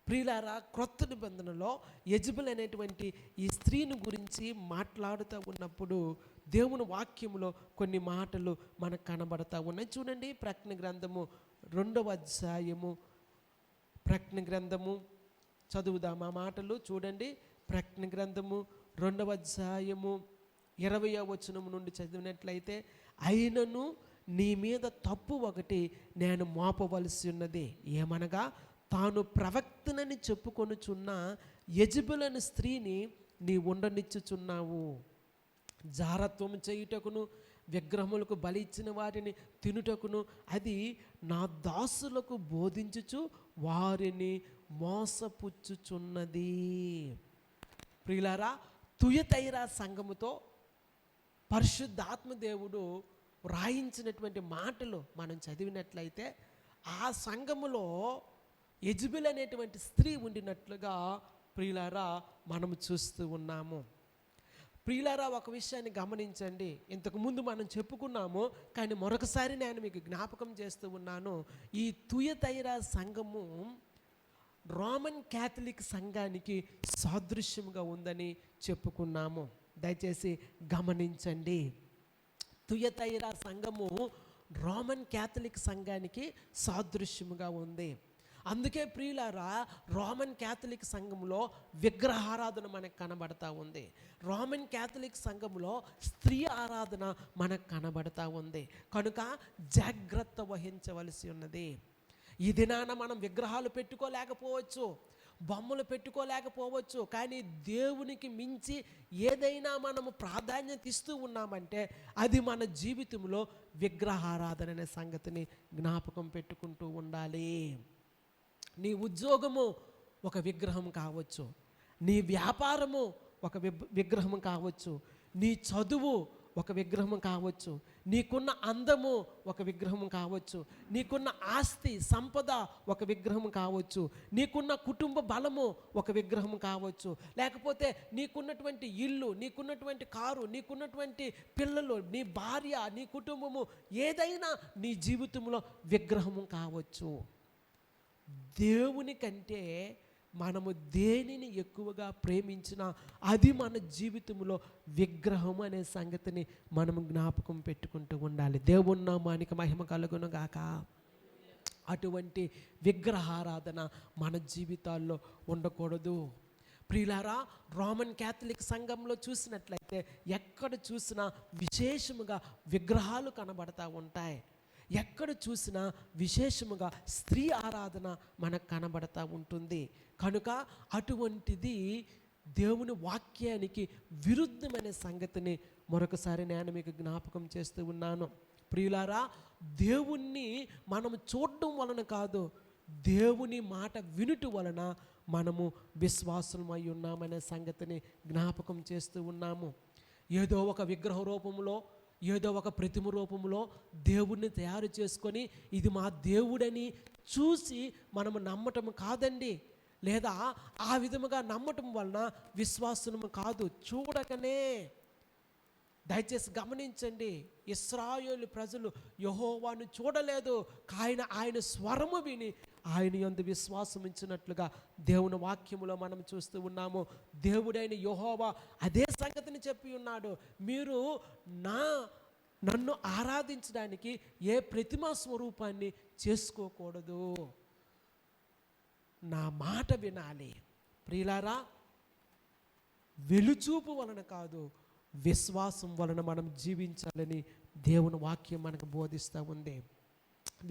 Speaker 1: ప్రియులారా, క్రొత్త నిబంధనలో యెజబెల్ అనేటువంటి ఈ స్త్రీని గురించి మాట్లాడుతూ ఉన్నప్పుడు దేవుని వాక్యంలో కొన్ని మాటలు మనకు కనబడతా ఉన్నాయి. చూడండి, ప్రకటన గ్రంథము 2వ అధ్యాయము, ప్రకటన గ్రంథము చదువుదాం ఆ మాటలు. చూడండి, ప్రకటన గ్రంథము 2వ అధ్యాయము 20వ వచనం నుండి చదివినట్లయితే, అయినను నీ మీద తప్పు ఒకటి నేను మోపవలసి ఉన్నది, ఏమనగా తాను ప్రవక్తనని చెప్పుకొనుచున్న యెజబెల్ అనే స్త్రీని నీ ఉండనిచ్చుచున్నావు. జారత్వం చేయుటకును విగ్రహములకు బలి ఇచ్చిన వాటిని తినుటకును అది నా దాసులకు బోధించుచు వారిని మోసపుచ్చుచున్నది. ప్రియులారా, తుయతైరా సంఘముతో పరిశుద్ధాత్మదేవుడు వ్రాయించినటువంటి మాటలు మనం చదివినట్లయితే, ఆ సంఘములో యెజబెల్ అనేటువంటి స్త్రీ ఉండినట్లుగా ప్రియులారా మనము చూస్తూ ఉన్నాము. ప్రియులారా, ఒక విషయాన్ని గమనించండి. ఇంతకుముందు మనం చెప్పుకున్నాము, కానీ మరొకసారి నేను మీకు జ్ఞాపకం చేస్తూ ఉన్నాను. ఈ తుయతైరా సంఘము రోమన్ క్యాథలిక్ సంఘానికి సాదృశ్యంగా ఉందని చెప్పుకున్నాము. దయచేసి గమనించండి. తుయతైరా సంఘము రోమన్ క్యాథలిక్ సంఘానికి సాదృశ్యముగా ఉంది. అందుకే ప్రియులారా, రోమన్ క్యాథలిక్ సంఘంలో విగ్రహారాధన మనకు కనబడతా ఉంది. రోమన్ క్యాథలిక్ సంఘంలో స్త్రీ ఆరాధన మనకు కనబడతా ఉంది. కనుక జాగ్రత్త వహించవలసి ఉన్నది. ఈ దినాన మనం విగ్రహాలు పెట్టుకోలేకపోవచ్చు, బొమ్మలు పెట్టుకోలేకపోవచ్చు, కానీ దేవునికి మించి ఏదైనా మనము ప్రాధాన్యత ఇస్తూ ఉన్నామంటే అది మన జీవితంలో విగ్రహారాధన అనే సంగతిని జ్ఞాపకం పెట్టుకుంటూ ఉండాలి. నీ ఉద్యోగము ఒక విగ్రహం కావచ్చు, నీ వ్యాపారము ఒక విగ్రహం కావచ్చు, నీ చదువు ఒక విగ్రహం కావచ్చు, నీకున్న అందము ఒక విగ్రహం కావచ్చు, నీకున్న ఆస్తి సంపద ఒక విగ్రహం కావచ్చు, నీకున్న కుటుంబ బలము ఒక విగ్రహం కావచ్చు, లేకపోతే నీకున్నటువంటి ఇల్లు, నీకున్నటువంటి కారు, నీకున్నటువంటి పిల్లలు, నీ భార్య, నీ కుటుంబము, ఏదైనా నీ జీవితంలో విగ్రహము కావచ్చు. దేవుని కంటే మనము దేనిని ఎక్కువగా ప్రేమించినా అది మన జీవితంలో విగ్రహం అనే సంగతిని మనము జ్ఞాపకం పెట్టుకుంటూ ఉండాలి. దేవుని నామానికి మహిమ కలుగును గాక. అటువంటి విగ్రహారాధన మన జీవితాల్లో ఉండకూడదు. ప్రియులారా, రోమన్ క్యాథలిక్ సంఘంలో చూసినట్లయితే ఎక్కడ చూసినా విశేషముగా విగ్రహాలు కనబడతా ఉంటాయి. ఎక్కడ చూసినా విశేషముగా స్త్రీ ఆరాధన మనకు కనబడతా ఉంటుంది. కనుక అటువంటిది దేవుని వాక్యానికి విరుద్ధమైన సంగతిని మరొకసారి నేను మీకు జ్ఞాపకం చేస్తూ ఉన్నాను. ప్రియులారా, దేవుణ్ణి మనము చూడడం వలన కాదు, దేవుని మాట వినుట వలన మనము విశ్వాసులమై ఉన్నామనే సంగతిని జ్ఞాపకం చేస్తూ ఉన్నాము. ఏదో ఒక విగ్రహ రూపంలో, ఏదో ఒక ప్రతిమ రూపంలో దేవుణ్ణి తయారు చేసుకొని ఇది మా దేవుడని చూసి మనము నమ్మటం కాదండి. లేదా ఆ విధముగా నమ్మటం వలన విశ్వాసము కాదు, చూడకనే. దయచేసి గమనించండి, ఇశ్రాయేలు ప్రజలు యెహోవాను చూడలేదు, ఆయన స్వరము విని ఆయన యందు విశ్వాసం ఉంచినట్లుగా దేవుని వాక్యములో మనం చూస్తూ ఉన్నాము. దేవుడైన యెహోవా అదే సంగతిని చెప్పి ఉన్నాడు, మీరు నన్ను ఆరాధించడానికి ఏ ప్రతిమా స్వరూపాన్ని చేసుకోకూడదు, నా మాట వినాలి. ప్రియులారా, వెలుచూపు వలన కాదు, విశ్వాసం వలన మనం జీవించాలని దేవుని వాక్యం మనకు బోధిస్తూ ఉంది.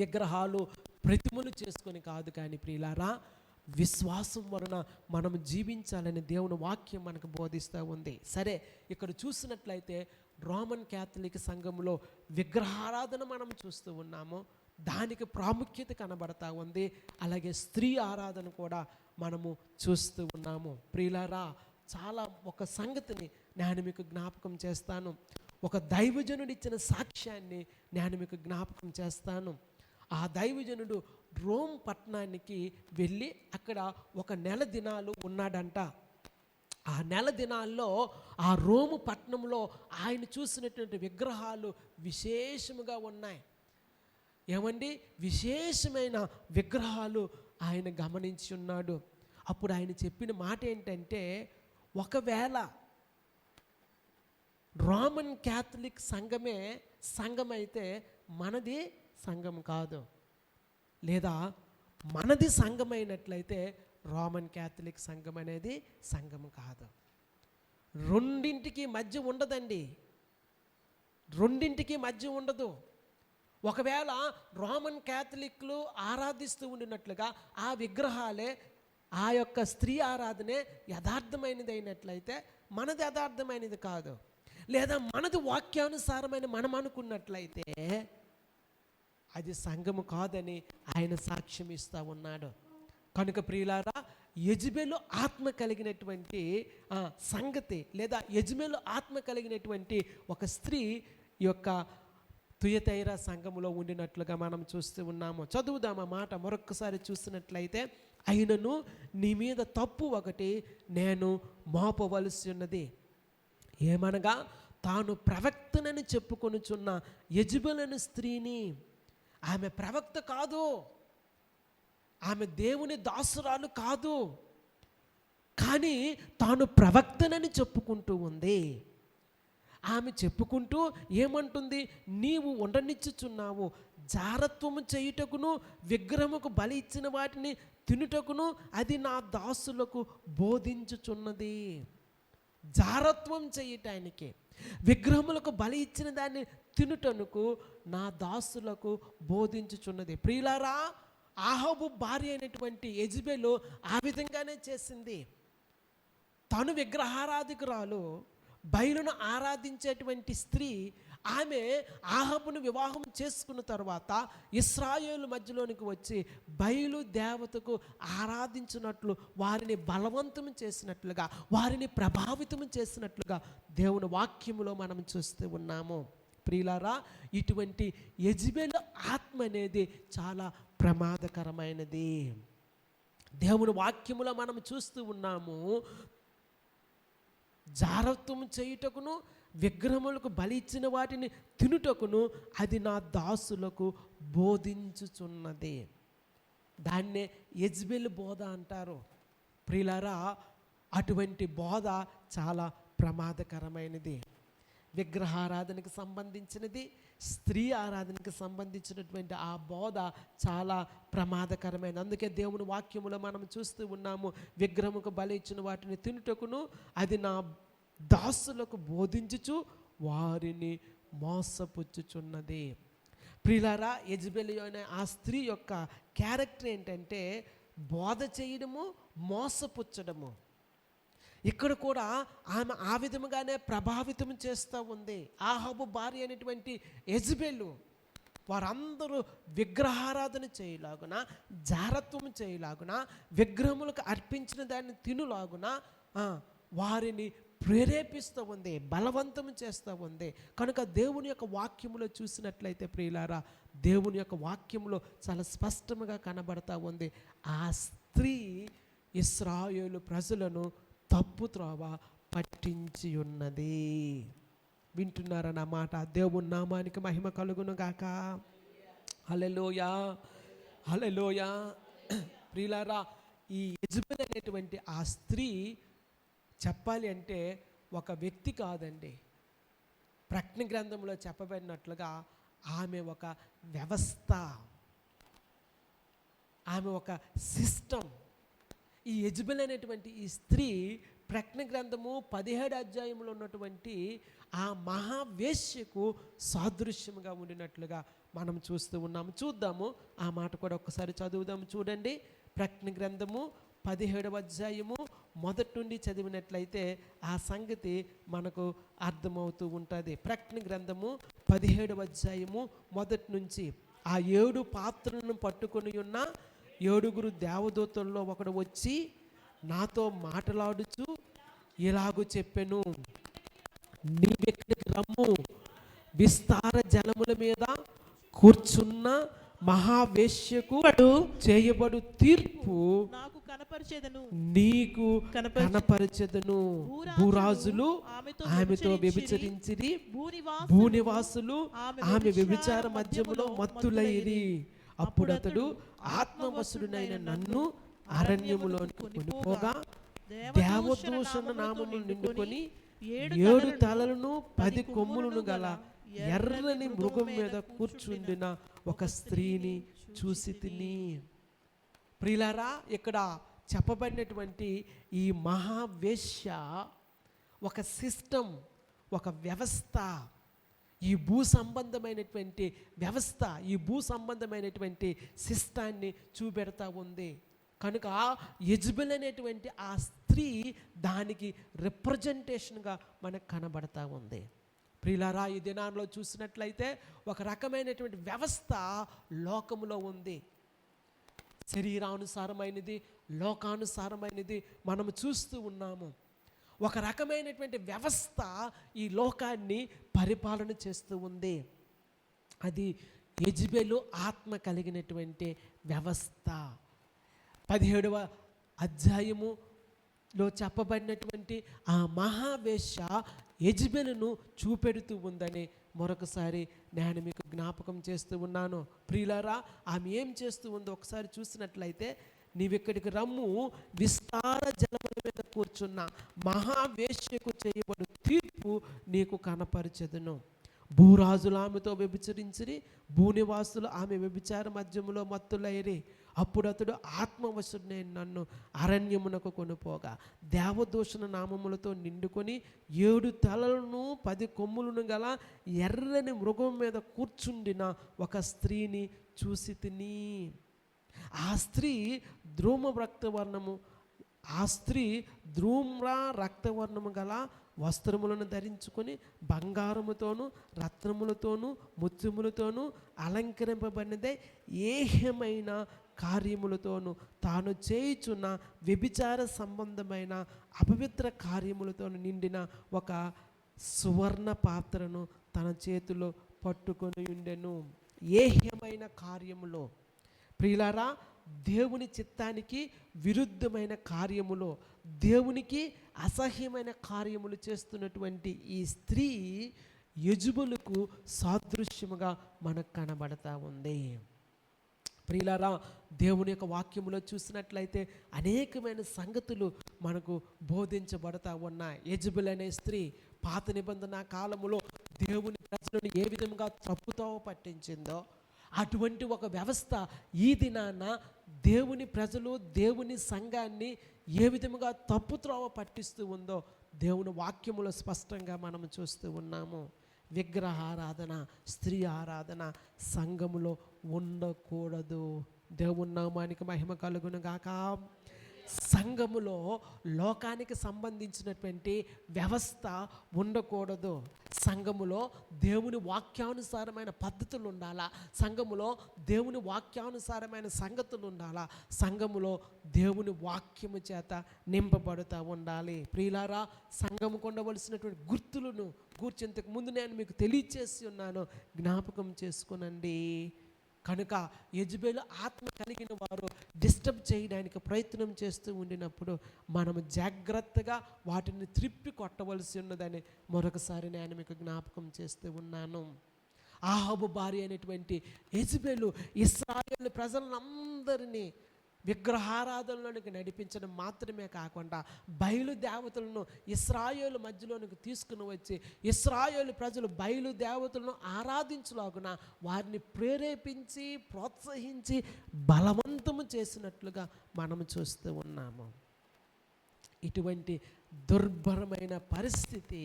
Speaker 1: విగ్రహాలు ప్రతిమలు చేసుకొని కాదు, కానీ ప్రియులారా, విశ్వాసం వలన మనం జీవించాలని దేవుని వాక్యం మనకు బోధిస్తూ ఉంది. సరే, ఇక్కడ చూసినట్లయితే రోమన్ క్యాథలిక్ సంఘంలో విగ్రహారాధన మనం చూస్తూ ఉన్నాము, దానికి ప్రాముఖ్యత కనబడతా ఉంది. అలాగే స్త్రీ ఆరాధన కూడా మనము చూస్తూ ఉన్నాము. ప్రియులారా, చాలా ఒక సంగతిని నేను మీకు జ్ఞాపకం చేస్తాను. ఒక దైవజనుడు ఇచ్చిన సాక్ష్యాన్ని నేను మీకు జ్ఞాపకం చేస్తాను. ఆ దైవజనుడు రోమ్ పట్టణానికి వెళ్ళి అక్కడ ఒక నెల దినాలు ఉన్నాడంట. ఆ నెల దినాల్లో ఆ రోము పట్టణంలో ఆయన చూసినటువంటి విగ్రహాలు విశేషముగా ఉన్నాయి. ఏమండి, విశేషమైన విగ్రహాలు ఆయన గమనించి ఉన్నాడు. అప్పుడు ఆయన చెప్పిన మాట ఏంటంటే, ఒకవేళ రోమన్ క్యాథలిక్ సంఘం అయితే మనది సంఘం కాదు, లేదా మనది సంఘమైనట్లయితే రోమన్ క్యాథలిక్ సంఘం అనేది సంఘం కాదు. రెండింటికి మధ్య ఉండదండి, రెండింటికి మధ్య ఉండదు. ఒకవేళ రోమన్ క్యాథలిక్లు ఆరాధిస్తూ ఉండినట్లుగా ఆ విగ్రహాలే, ఆ యొక్క స్త్రీ ఆరాధనే యథార్థమైనది అయినట్లయితే మనది యథార్థమైనది కాదు, లేదా మనది వాక్యానుసారమైన మనం అనుకున్నట్లయితే అది సంఘము కాదని ఆయన సాక్ష్యం ఇస్తూ ఉన్నాడు. కనుక ప్రియులారా, యెజబెలు ఆత్మ కలిగినటువంటి సంగతి, లేదా యెజబెలు ఆత్మ కలిగినటువంటి ఒక స్త్రీ ఈ యొక్క తుయతైరా సంఘములో ఉండినట్లుగా మనం చూస్తూ ఉన్నాము. చదువుదాం ఆ మాట మరొకసారి చూసినట్లయితే, అయినను నీ మీద తప్పు ఒకటి నేను మోపవలసి ఉన్నది, ఏమనగా తాను ప్రవక్తనని చెప్పుకొనుచున్న యెజబెలు స్త్రీని, ఆమె ప్రవక్త కాదు, ఆమె దేవుని దాసురాలు కాదు, కానీ తాను ప్రవక్తనని చెప్పుకుంటూ ఉంది. ఆమె చెప్పుకుంటూ ఏమంటుంది? నీవు ఉండనిచ్చుచున్నావు, జారత్వము చేయుటకును విగ్రహముకు బలి ఇచ్చిన వాటిని తినుటకును అది నా దాసులకు బోధించుచున్నది. జారత్వం చేయటానికి, విగ్రహములకు బలి ఇచ్చిన దాన్ని తినుటనుకు నా దాసులకు బోధించుచున్నది. ప్రియులారా, ఆహాబు భార్య అయినటువంటి యెజబెలు ఆ విధంగానే చేసింది. తను విగ్రహారాధికురాలు, బయలును ఆరాధించేటువంటి స్త్రీ. ఆమె ఆహాబును వివాహం చేసుకున్న తర్వాత ఇశ్రాయేలు మధ్యలోనికి వచ్చి బయలు దేవతకు ఆరాధించినట్లు, వారిని బలవంతం చేసినట్లుగా, వారిని ప్రభావితం చేసినట్లుగా దేవుని వాక్యములో మనం చూస్తూ ఉన్నాము. ప్రియులారా, ఇటువంటి యెజబెలు ఆత్మ అనేది చాలా ప్రమాదకరమైనది. దేవుని వాక్యములో మనం చూస్తూ ఉన్నాము, జారత్వం చేయుటకును విగ్రహములకు బలి ఇచ్చిన వాటిని తినుటకును అది నా దాసులకు బోధించుచున్నది. దాన్నే యెజబెలు బోధ అంటారు. ప్రియులారా, అటువంటి బోధ చాలా ప్రమాదకరమైనది. విగ్రహారాధనకు సంబంధించినది, స్త్రీ ఆరాధనకు సంబంధించినటువంటి ఆ బోధ చాలా ప్రమాదకరమైన. అందుకే దేవుని వాక్యములో మనం చూస్తూ ఉన్నాము, విగ్రహముకు బలి ఇచ్చిన వాటిని తినుటకును అది నా దాసులకు బోధించుచు వారిని మోసపుచ్చుచున్నది. ప్రియులారా, యెజబెలు అనే ఆ స్త్రీ యొక్క క్యారెక్టర్ ఏంటంటే బోధ చేయడము, మోసపుచ్చడము. ఇక్కడ కూడా ఆమె ఆ విధముగానే ప్రభావితం చేస్తూ ఉంది. ఆహాబు భార్య అయినటువంటి యెజబెలు వారందరూ విగ్రహారాధన చేయలాగున, జారత్వం చేయలాగున, విగ్రహములకు అర్పించిన దాన్ని తినులాగున వారిని ప్రేరేపిస్తూ ఉంది, బలవంతం చేస్తూ ఉంది. కనుక దేవుని యొక్క వాక్యములో చూసినట్లయితే ప్రియులారా, దేవుని యొక్క వాక్యములో చాలా స్పష్టంగా కనబడతా ఉంది, ఆ స్త్రీ ఇశ్రాయేలు ప్రజలను తప్పు త్రోవ పట్టించి ఉన్నది. వింటున్నారన్న మాట. దేవుని నామానికి మహిమ కలుగును గాక. హల్లెలూయా, హల్లెలూయా. ప్రియులారా, ఈ యెజబెలు అనేటువంటి ఆ స్త్రీ చెప్పాలి అంటే ఒక వ్యక్తి కాదండి. ప్రకటన గ్రంథంలో చెప్పబడినట్లుగా ఆమె ఒక వ్యవస్థ, ఆమె ఒక సిస్టమ్. ఈ యెజబెలు అనేటువంటి ఈ స్త్రీ ప్రకటన గ్రంథము 17 అధ్యాయంలో ఉన్నటువంటి ఆ మహావేశ్యకు సాదృశ్యముగా ఉండినట్లుగా మనం చూస్తూ ఉన్నాము. చూద్దాము, ఆ మాట కూడా ఒక్కసారి చదువుదాము. చూడండి, ప్రకటన గ్రంథము 17వ అధ్యాయము మొదటి నుండి చదివినట్లయితే ఆ సంగతి మనకు అర్థమవుతూ ఉంటుంది. ప్రకటన గ్రంథము 17వ అధ్యాయము మొదటి నుంచి. ఆ 7 పాత్రలను పట్టుకొని ఉన్న 7 దేవదూతల్లో ఒకడు వచ్చి నాతో మాట్లాడుచు ఇలాగూ చెప్పెను, నీవెక్కడికి రమ్ము, విస్తార జలముల మీద కూర్చున్న మహావేశ్యకు చేయబడు తీర్పు నీకు కనపరచెదను. భూరాజులు ఆమెతో వ్యభిచరించిరి, భూనివాసులు ఆమె వ్యభిచార మధ్యములో మత్తులైరి. అప్పుడు అతడు ఆత్మవశుడునైన నన్ను అరణ్యములోనికి కొనిపోగా దేవదూషణ నామము నిండుకొని 7 తలలను 10 కొమ్ములను గల ఎర్రని మృగం మీద కూర్చుండిన ఒక స్త్రీని చూసి తిని. ప్రియులారా, ఇక్కడ చెప్పబడినటువంటి ఈ మహావేశ్య ఒక సిస్టమ్, ఒక వ్యవస్థ, ఈ భూ సంబంధమైనటువంటి వ్యవస్థ, ఈ భూ సంబంధమైనటువంటి సిస్టాన్ని చూపెడతా ఉంది. కనుక యెజబెలు అనేటువంటి ఆ స్త్రీ దానికి రిప్రజెంటేషన్గా మనకు కనబడతా ఉంది. ప్రియులారా, ఈ దినాల్లో చూసినట్లయితే ఒక రకమైనటువంటి వ్యవస్థ లోకములో ఉంది. శరీరానుసారమైనది, లోకానుసారమైనది మనము చూస్తూ ఉన్నాము. ఒక రకమైనటువంటి వ్యవస్థ ఈ లోకాన్ని పరిపాలన చేస్తూ ఉంది. అది యెజబెలు ఆత్మ కలిగినటువంటి వ్యవస్థ. 17వ అధ్యాయములో చెప్పబడినటువంటి ఆ మహావేశ్య యెజబెలును చూపెడుతూ ఉందని మరొకసారి నేను మీకు జ్ఞాపకం చేస్తూ ఉన్నాను. ప్రియులారా, ఆమె ఏం చేస్తూ ఉందో ఒకసారి చూసినట్లయితే, నీవిక్కడికి రమ్ము, విస్తార జలముల మీద కూర్చున్న మహావేశ్యకు చేయబడు తీర్పు నీకు కనపరచెదను. భూరాజులు ఆమెతో వ్యభిచరించిరి, భూనివాసులు ఆమె వ్యభిచార మధ్యములో మత్తులైరి. అప్పుడు అతడు ఆత్మవశుడైన నన్ను అరణ్యమునకు కొనుపోగా, దేవదూషణ నామములతో నిండుకొని 7 తలలను 10 కొమ్ములను గల ఎర్రని మృగం మీద కూర్చుండిన ఒక స్త్రీని చూసి తిని. ఆ స్త్రీ ధూమ్ర రక్తవర్ణము గల వస్త్రములను ధరించుకొని బంగారముతోనూ రత్నములతోనూ ముత్యములతోనూ అలంకరింపబడినదే ఏహ్యమైన కార్యములతోనూ తాను చేయుచున్న వ్యభిచార సంబంధమైన అపవిత్ర కార్యములతోనూ నిండిన ఒక సువర్ణ పాత్రను తన చేతిలో పట్టుకొని ఉండెను. ఏహ్యమైన కార్యములో, ప్రియులారా, దేవుని చిత్తానికి విరుద్ధమైన కార్యములో, దేవునికి అసహ్యమైన కార్యములు చేస్తున్నటువంటి ఈ స్త్రీ యెజెబెలుకు సాదృశ్యముగా మనకు కనబడతా ఉంది. ప్రియులారా, దేవుని యొక్క వాక్యములో చూసినట్లయితే అనేకమైన సంగతులు మనకు బోధించబడతా ఉన్నాయి. యెజెబెల్ అనే స్త్రీ పాత నిబంధన కాలములో దేవుని ప్రజలను ఏ విధంగా తప్పుతోవ పట్టించిందో, అటువంటి ఒక వ్యవస్థ ఈ దినాన దేవుని ప్రజలు, దేవుని సంఘాన్ని ఏ విధముగా తప్పుత్రోవ పట్టిస్తూ ఉందో దేవుని వాక్యములో స్పష్టంగా మనం చూస్తూ ఉన్నాము. విగ్రహారాధన, స్త్రీ ఆరాధన సంఘములో ఉండకూడదు. దేవుని నామానికి మహిమ కలుగును గాక. సంఘములో లోకానికి సంబంధించినటువంటి వ్యవస్థ ఉండకూడదు. సంఘములో దేవుని వాక్యానుసారమైన పద్ధతులు ఉండాలా, సంఘములో దేవుని వాక్యానుసారమైన సంగతులు ఉండాలా, సంఘములో దేవుని వాక్యము చేత నింపబడుతూ ఉండాలి. ప్రియులారా, సంఘముకు ఉండవలసినటువంటి గుర్తులను గూర్చి ఇంతకు ముందు నేను మీకు తెలియచేసి ఉన్నాను, జ్ఞాపకం చేసుకునండి. కనుక యెజెబెలు ఆత్మ కలిగిన వారు డిస్టర్బ్ చేయడానికి ప్రయత్నం చేస్తూ ఉండినప్పుడు మనము జాగ్రత్తగా వాటిని త్రిప్పి కొట్టవలసి ఉన్నదని మరొకసారి నేను మీకు జ్ఞాపకం చేస్తూ ఉన్నాను. ఆహాబు భార్య అయినటువంటి యెజెబెలు ఇశ్రాయేలు ప్రజలందరినీ విగ్రహారాధనలోనికి నడిపించడం మాత్రమే కాకుండా బయలు దేవతలను ఇశ్రాయేలు మధ్యలోనికి తీసుకుని వచ్చి ఇశ్రాయేలు ప్రజలు బయలు దేవతలను ఆరాధించలాగున వారిని ప్రేరేపించి ప్రోత్సహించి బలవంతము చేసినట్లుగా మనము చూస్తూ ఉన్నాము. ఇటువంటి దుర్భరమైన పరిస్థితి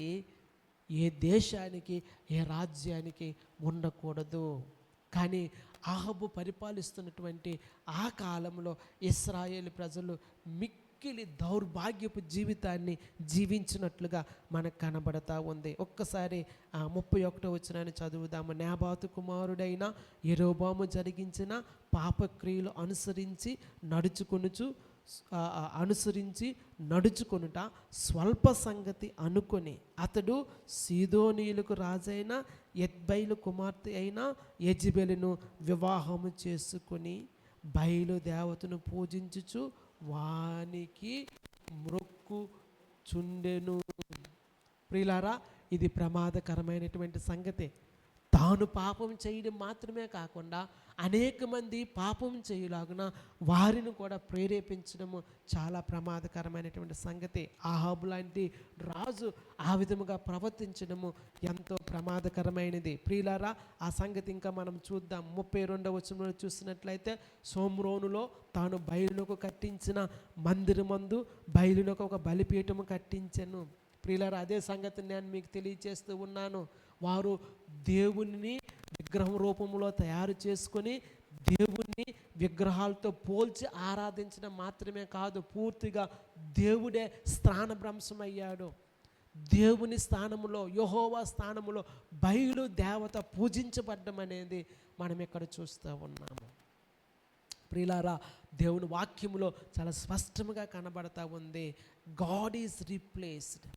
Speaker 1: ఏ దేశానికి, ఏ రాజ్యానికి ఉండకూడదు. కానీ ఆహాబు పరిపాలిస్తున్నటువంటి ఆ కాలంలో ఇశ్రాయేలు ప్రజలు మిక్కిలి దౌర్భాగ్యపు జీవితాన్ని జీవించినట్లుగా మనకు కనబడతా ఉంది. ఒక్కసారి 31వ వచనాన్ని చదువుదాము. నేబాతు కుమారుడైన యెరోబాము జరిగించిన పాపక్రియలు అనుసరించి నడుచుకొనుట స్వల్ప సంగతి అనుకొని అతడు సీదోనీయులకు రాజైన ఎత్బైలు కుమార్తె అయిన యెజెబెలును వివాహము చేసుకుని బయలు దేవతను పూజించుచు వానికి మ్రొక్కుచుండెను. ప్రియులారా, ఇది ప్రమాదకరమైనటువంటి సంగతి. తాను పాపం చేయడం మాత్రమే కాకుండా అనేక మంది పాపం చేయలాగున వారిని కూడా ప్రేరేపించడము చాలా ప్రమాదకరమైనటువంటి సంగతి. ఆహాబు లాంటి రాజు ఆ విధముగా ప్రవర్తించడము ఎంతో ప్రమాదకరమైనది. ప్రియులారా, ఆ సంగతి ఇంకా మనం చూద్దాం. 32వ వచనంలో చూసినట్లయితే, సోమ్రోనులో తాను బయలునకు కట్టించిన మందిరమందు బయలునకు ఒక బలిపీఠము కట్టించెను. ప్రియులారా, అదే సంగతిని నేను మీకు తెలియచేస్తూ ఉన్నాను. వారు దేవుని విగ్రహం రూపంలో తయారు చేసుకొని దేవుణ్ణి విగ్రహాలతో పోల్చి ఆరాధించడం మాత్రమే కాదు, పూర్తిగా దేవుడే స్థానభ్రంశమయ్యాడు. దేవుని స్థానములో, యెహోవా స్థానములో బయలు దేవత పూజించబడ్డం అనేది మనం ఇక్కడ చూస్తూ ఉన్నాము. ప్రియులారా, దేవుని వాక్యములో చాలా స్పష్టంగా కనబడతా ఉంది. God is replaced.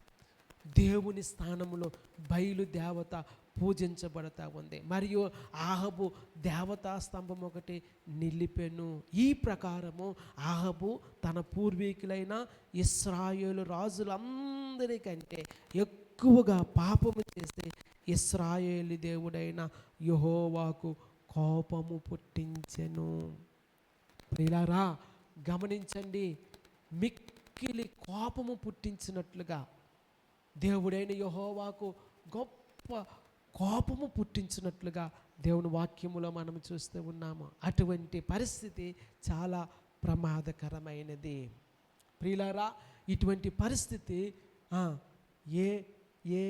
Speaker 1: దేవుని స్థానములో బయలు దేవత పూజించబడతా ఉంది. మరియు ఆహాబు దేవతా స్తంభం ఒకటి నిలిపెను. ఈ ప్రకారము ఆహాబు తన పూర్వీకులైన ఇశ్రాయేలు రాజులందరికంటే ఎక్కువగా పాపము చేసి ఇశ్రాయేలు దేవుడైన యెహోవాకు కోపము పుట్టించెను. ప్రియులారా గమనించండి, మిక్కిలి కోపము పుట్టించినట్లుగా దేవుడైన యెహోవాకు గొప్ప కోపము పుట్టించినట్లుగా దేవుని వాక్యములో మనం చూస్తూ ఉన్నాము. అటువంటి పరిస్థితి చాలా ప్రమాదకరమైనది. ప్రియులారా, ఇటువంటి పరిస్థితి ఏ ఏ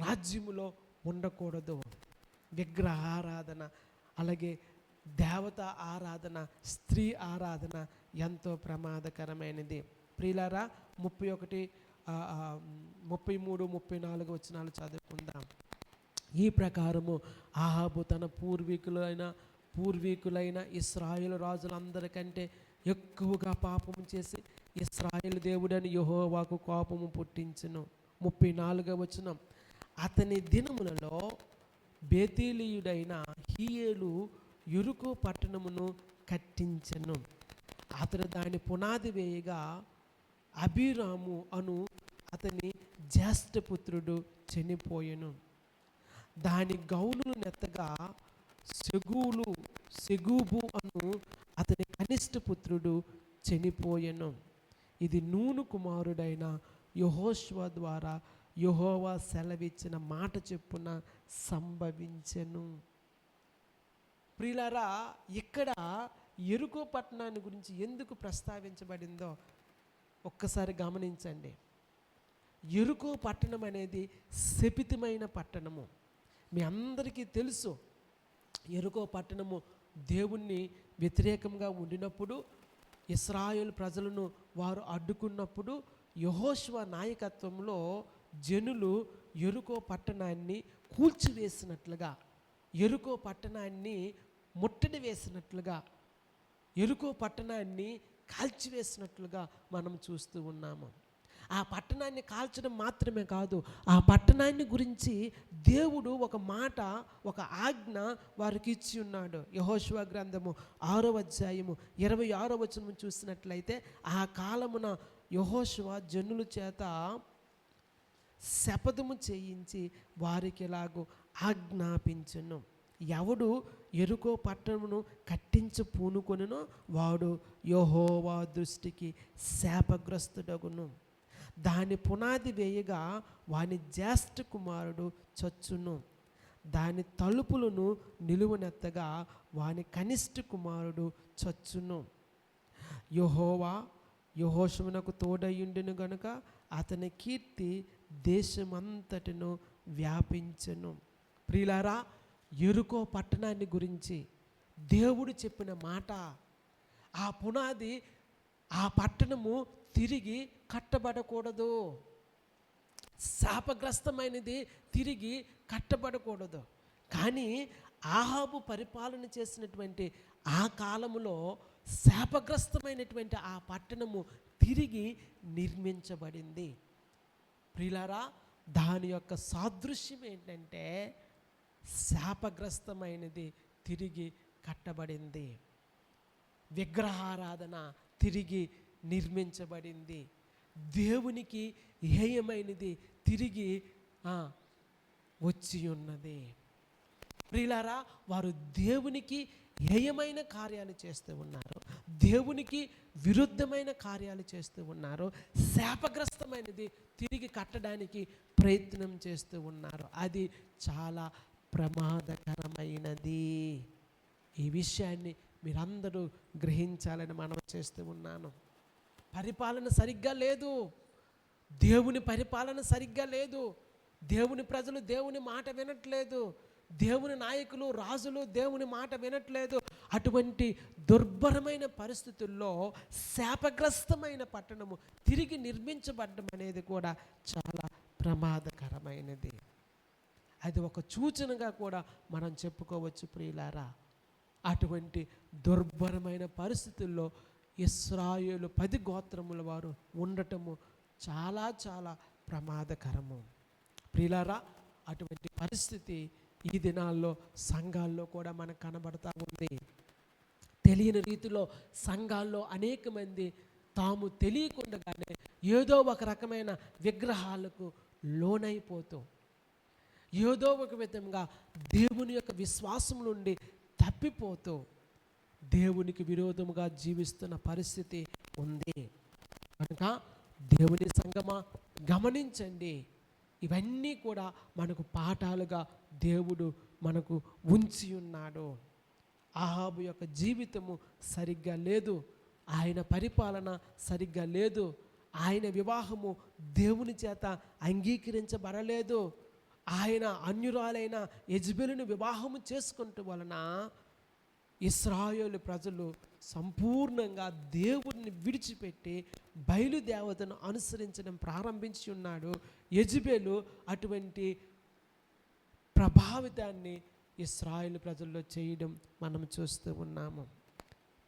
Speaker 1: రాజ్యములో ఉండకూడదు. విగ్రహారాధన, అలాగే దేవత ఆరాధన, స్త్రీ ఆరాధన ఎంతో ప్రమాదకరమైనది. ప్రియులారా 31, 33, 34 వచనాలు చదువుకుందాం. ఈ ప్రకారము ఆహాబు తన పూర్వీకులైన ఇశ్రాయేలు రాజులందరికంటే ఎక్కువగా పాపము చేసి ఇశ్రాయేలు దేవుడని యెహోవాకు కోపము పుట్టించును. 34వ వచనం, అతని దినములలో బేతేలీయుడైన హీయేలు యెరికో పట్టణమును కట్టించెను. అతడు దాని పునాది వేయగా అబీరాము అను అతని జ్యేష్ఠపుత్రుడు చనిపోయెను. దాని గౌనులు నెత్తగా సెగూబు అను అతని కనిష్ట పుత్రుడు చనిపోయెను. ఇది నూను కుమారుడైన యెహోషువ ద్వారా యెహోవా సెలవిచ్చిన మాట చెప్పున సంభవించెను. ప్రియులారా, ఇక్కడ యెరికో పట్టణాన్ని గురించి ఎందుకు ప్రస్తావించబడిందో ఒక్కసారి గమనించండి. యెరికో పట్టణం అనేది శపితమైన పట్టణము. మీ అందరికీ తెలుసు, యెరికో పట్టణము దేవుణ్ణి వ్యతిరేకంగా ఉండినప్పుడు, ఇశ్రాయేలు ప్రజలను వారు అడ్డుకున్నప్పుడు యెహోషువ నాయకత్వంలో జనులు యెరికో పట్టణాన్ని కూల్చివేసినట్లుగా, యెరికో పట్టణాన్ని ముట్టడి వేసినట్లుగా, యెరికో పట్టణాన్ని కాల్చివేసినట్లుగా మనం చూస్తూ ఉన్నాము. ఆ పట్టణాన్ని కాల్చడం మాత్రమే కాదు, ఆ పట్టణాన్ని గురించి దేవుడు ఒక మాట, ఒక ఆజ్ఞ వారికి ఇచ్చి ఉన్నాడు. యెహోషువ గ్రంథము 6వ అధ్యాయము 26వ వచనం చూసినట్లయితే, ఆ కాలమున యెహోషువ జనుల చేత శపథము చేయించి వారికి ఎలాగో ఆజ్ఞాపించెను, ఎవడు యెరికో పట్టణమును కట్టించ పూనుకొనునో వాడు యెహోవా దృష్టికి శాపగ్రస్తుడగును. దాని పునాది వేయగా వాని జ్యేష్ఠ కుమారుడు చచ్చును. దాని తలుపులను నిలువనెత్తగా వాని కనిష్ట కుమారుడు చచ్చును. యెహోవా యెహోషువనకు తోడయుండెను గనుక అతని కీర్తి దేశమంతటిను వ్యాపించెను. ప్రియులారా, యెరికో పట్టణాన్ని గురించి దేవుడు చెప్పిన మాట, ఆ పునాది, ఆ పట్టణము తిరిగి కట్టబడకూడదు, శాపగ్రస్తమైనది తిరిగి కట్టబడకూడదు. కానీ ఆహాబు పరిపాలన చేసినటువంటి ఆ కాలములో శాపగ్రస్తమైనటువంటి ఆ పట్టణము తిరిగి నిర్మించబడింది. ప్రియులారా, దాని యొక్క సాదృశ్యం ఏంటంటే శాపగ్రస్తమైనది తిరిగి కట్టబడింది, విగ్రహారాధన తిరిగి నిర్మించబడింది, దేవునికి హేయమైనది తిరిగి వచ్చి ఉన్నది. ప్రియులారా, వారు దేవునికి హేయమైన కార్యాలు చేస్తూ ఉన్నారు, దేవునికి విరుద్ధమైన కార్యాలు చేస్తూ ఉన్నారు, శాపగ్రస్తమైనది తిరిగి కట్టడానికి ప్రయత్నం చేస్తూ ఉన్నారు. అది చాలా ప్రమాదకరమైనది. ఈ విషయాన్ని మీరందరూ గ్రహించాలని మనం చేస్తూ ఉన్నాను. పరిపాలన సరిగ్గా లేదు, దేవుని పరిపాలన సరిగ్గా లేదు, దేవుని ప్రజలు దేవుని మాట వినట్లేదు, దేవుని నాయకులు రాజులు దేవుని మాట వినట్లేదు. అటువంటి దుర్భరమైన పరిస్థితుల్లో శాపగ్రస్తమైన పట్టణము తిరిగి నిర్మించబడడం అనేది కూడా చాలా ప్రమాదకరమైనది. అది ఒక సూచనగా కూడా మనం చెప్పుకోవచ్చు. ప్రియులారా, అటువంటి దుర్భరమైన పరిస్థితుల్లో ఇశ్రాయేలు 10 గోత్రముల వారు ఉండటము చాలా చాలా ప్రమాదకరము. ప్రియులారా, అటువంటి పరిస్థితి ఈ దినాల్లో సంఘాల్లో కూడా మనకు కనబడతా ఉంది. తెలియని రీతిలో సంఘాల్లో అనేక మంది తాము తెలియకుండానే ఏదో ఒక రకమైన విగ్రహాలకు లోనైపోతూ, ఏదో ఒక విధంగా దేవుని యొక్క విశ్వాసం నుండి తప్పిపోతూ దేవునికి విరోధముగా జీవిస్తున్న పరిస్థితి ఉంది. కనుక దేవుని సంగమా గమనించండి, ఇవన్నీ కూడా మనకు పాఠాలుగా దేవుడు మనకు ఉంచి ఉన్నాడు. అహాబు యొక్క జీవితము సరిగ్గా లేదు, ఆయన పరిపాలన సరిగ్గా లేదు, ఆయన వివాహము దేవుని చేత అంగీకరించబడలేదు. ఆయన అన్యురాలైన యెజబెలును వివాహము చేసుకుంటూ వలన ఇశ్రాయేలు ప్రజలు సంపూర్ణంగా దేవుడిని విడిచిపెట్టి బయలుదేవతను అనుసరించడం ప్రారంభించి ఉన్నాడు. యెజబెలు అటువంటి ప్రభావితాన్ని ఇశ్రాయేలు ప్రజల్లో చేయడం మనం చూస్తూ ఉన్నాము.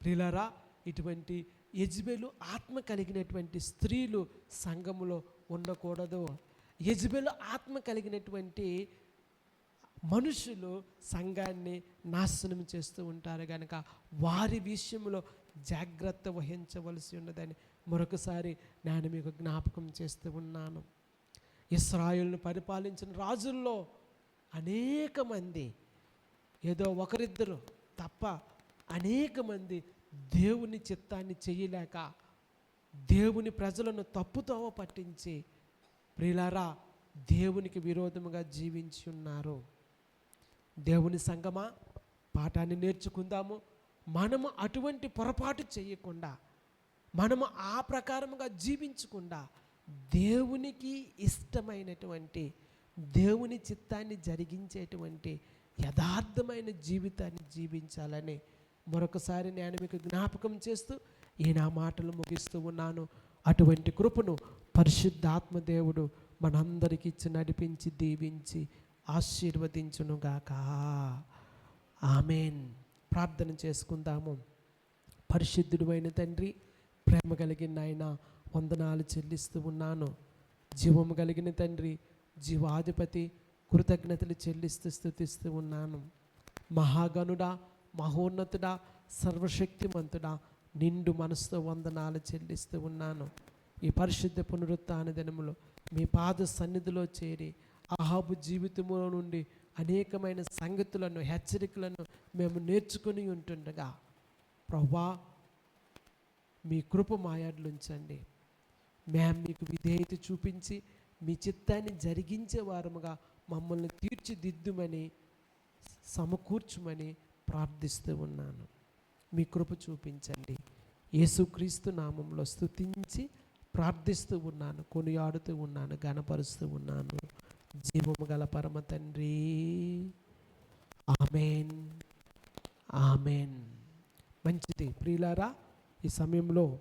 Speaker 1: ప్రియులారా, ఇటువంటి యెజబెలు ఆత్మ కలిగినటువంటి స్త్రీలు సంఘములో ఉండకూడదు. యెజబెలు ఆత్మ కలిగినటువంటి మనుషులు సంఘాన్ని నాశనం చేస్తూ ఉంటారు కనుక వారి విషయంలో జాగ్రత్త వహించవలసి ఉన్నదని మరొకసారి నేను మీకు జ్ఞాపకం చేస్తూ ఉన్నాను. ఇశ్రాయేలును పరిపాలించిన రాజుల్లో అనేక మంది, ఏదో ఒకరిద్దరు తప్ప అనేక మంది దేవుని చిత్తాన్ని చేయలేక దేవుని ప్రజలను తప్పుతోవ పట్టించి ప్రియులారా దేవునికి విరోధముగా జీవించి ఉన్నారు. దేవుని సంగమా, పాఠాన్ని నేర్చుకుందాము. మనము అటువంటి పొరపాటు చేయకుండా, మనము ఆ ప్రకారముగా జీవించకుండా దేవునికి ఇష్టమైనటువంటి దేవుని చిత్తాన్ని జరిగించేటువంటి యథార్థమైన జీవితాన్ని జీవించాలని మరొకసారి నేను మీకు జ్ఞాపకం చేస్తూ ఈ నా మాటలు ముగిస్తూ ఉన్నాను. అటువంటి కృపను పరిశుద్ధాత్మ దేవుడు మనందరికీ ఇచ్చి నడిపించి దీవించి ఆశీర్వదించునుగాక. ఆమేన్. ప్రార్థన చేసుకుందాము. పరిశుద్ధుడు అయిన తండ్రి, ప్రేమ కలిగిన నాయన, వందనాలు చెల్లిస్తూ ఉన్నాను. జీవము కలిగిన తండ్రి, జీవాధిపతి, కృతజ్ఞతలు చెల్లిస్తూ స్తుతిస్తూ ఉన్నాను. మహాగణుడా, మహోన్నతుడా, సర్వశక్తిమంతుడా, నిండు మనసుతో వందనాలు చెల్లిస్తూ ఉన్నాను. ఈ పరిశుద్ధ పునరుత్థాన దినములో మీ పాద సన్నిధిలో చేరి అహాబు జీవితములో నుండి అనేకమైన సంగతులను, హెచ్చరికలను మేము నేర్చుకుని ఉంటుండగా ప్రభువా మీ కృప మా యందు ఉంచండి. మేము మీకు విధేయత చూపించి మీ చిత్తాన్ని జరిగించే వారముగా మమ్మల్ని తీర్చిదిద్దుమని, సమకూర్చుమని ప్రార్థిస్తూ ఉన్నాను. మీ కృప చూపించండి. యేసుక్రీస్తు నామంలో స్తుతించి ప్రార్థిస్తూ ఉన్నాను, కొనియాడుతూ ఉన్నాను, ఘనపరుస్తూ ఉన్నాను. జీవము గల పరమ తండ్రి. ఆమేన్, ఆమేన్. మంచిది ప్రియులారా, ఈ సమయంలో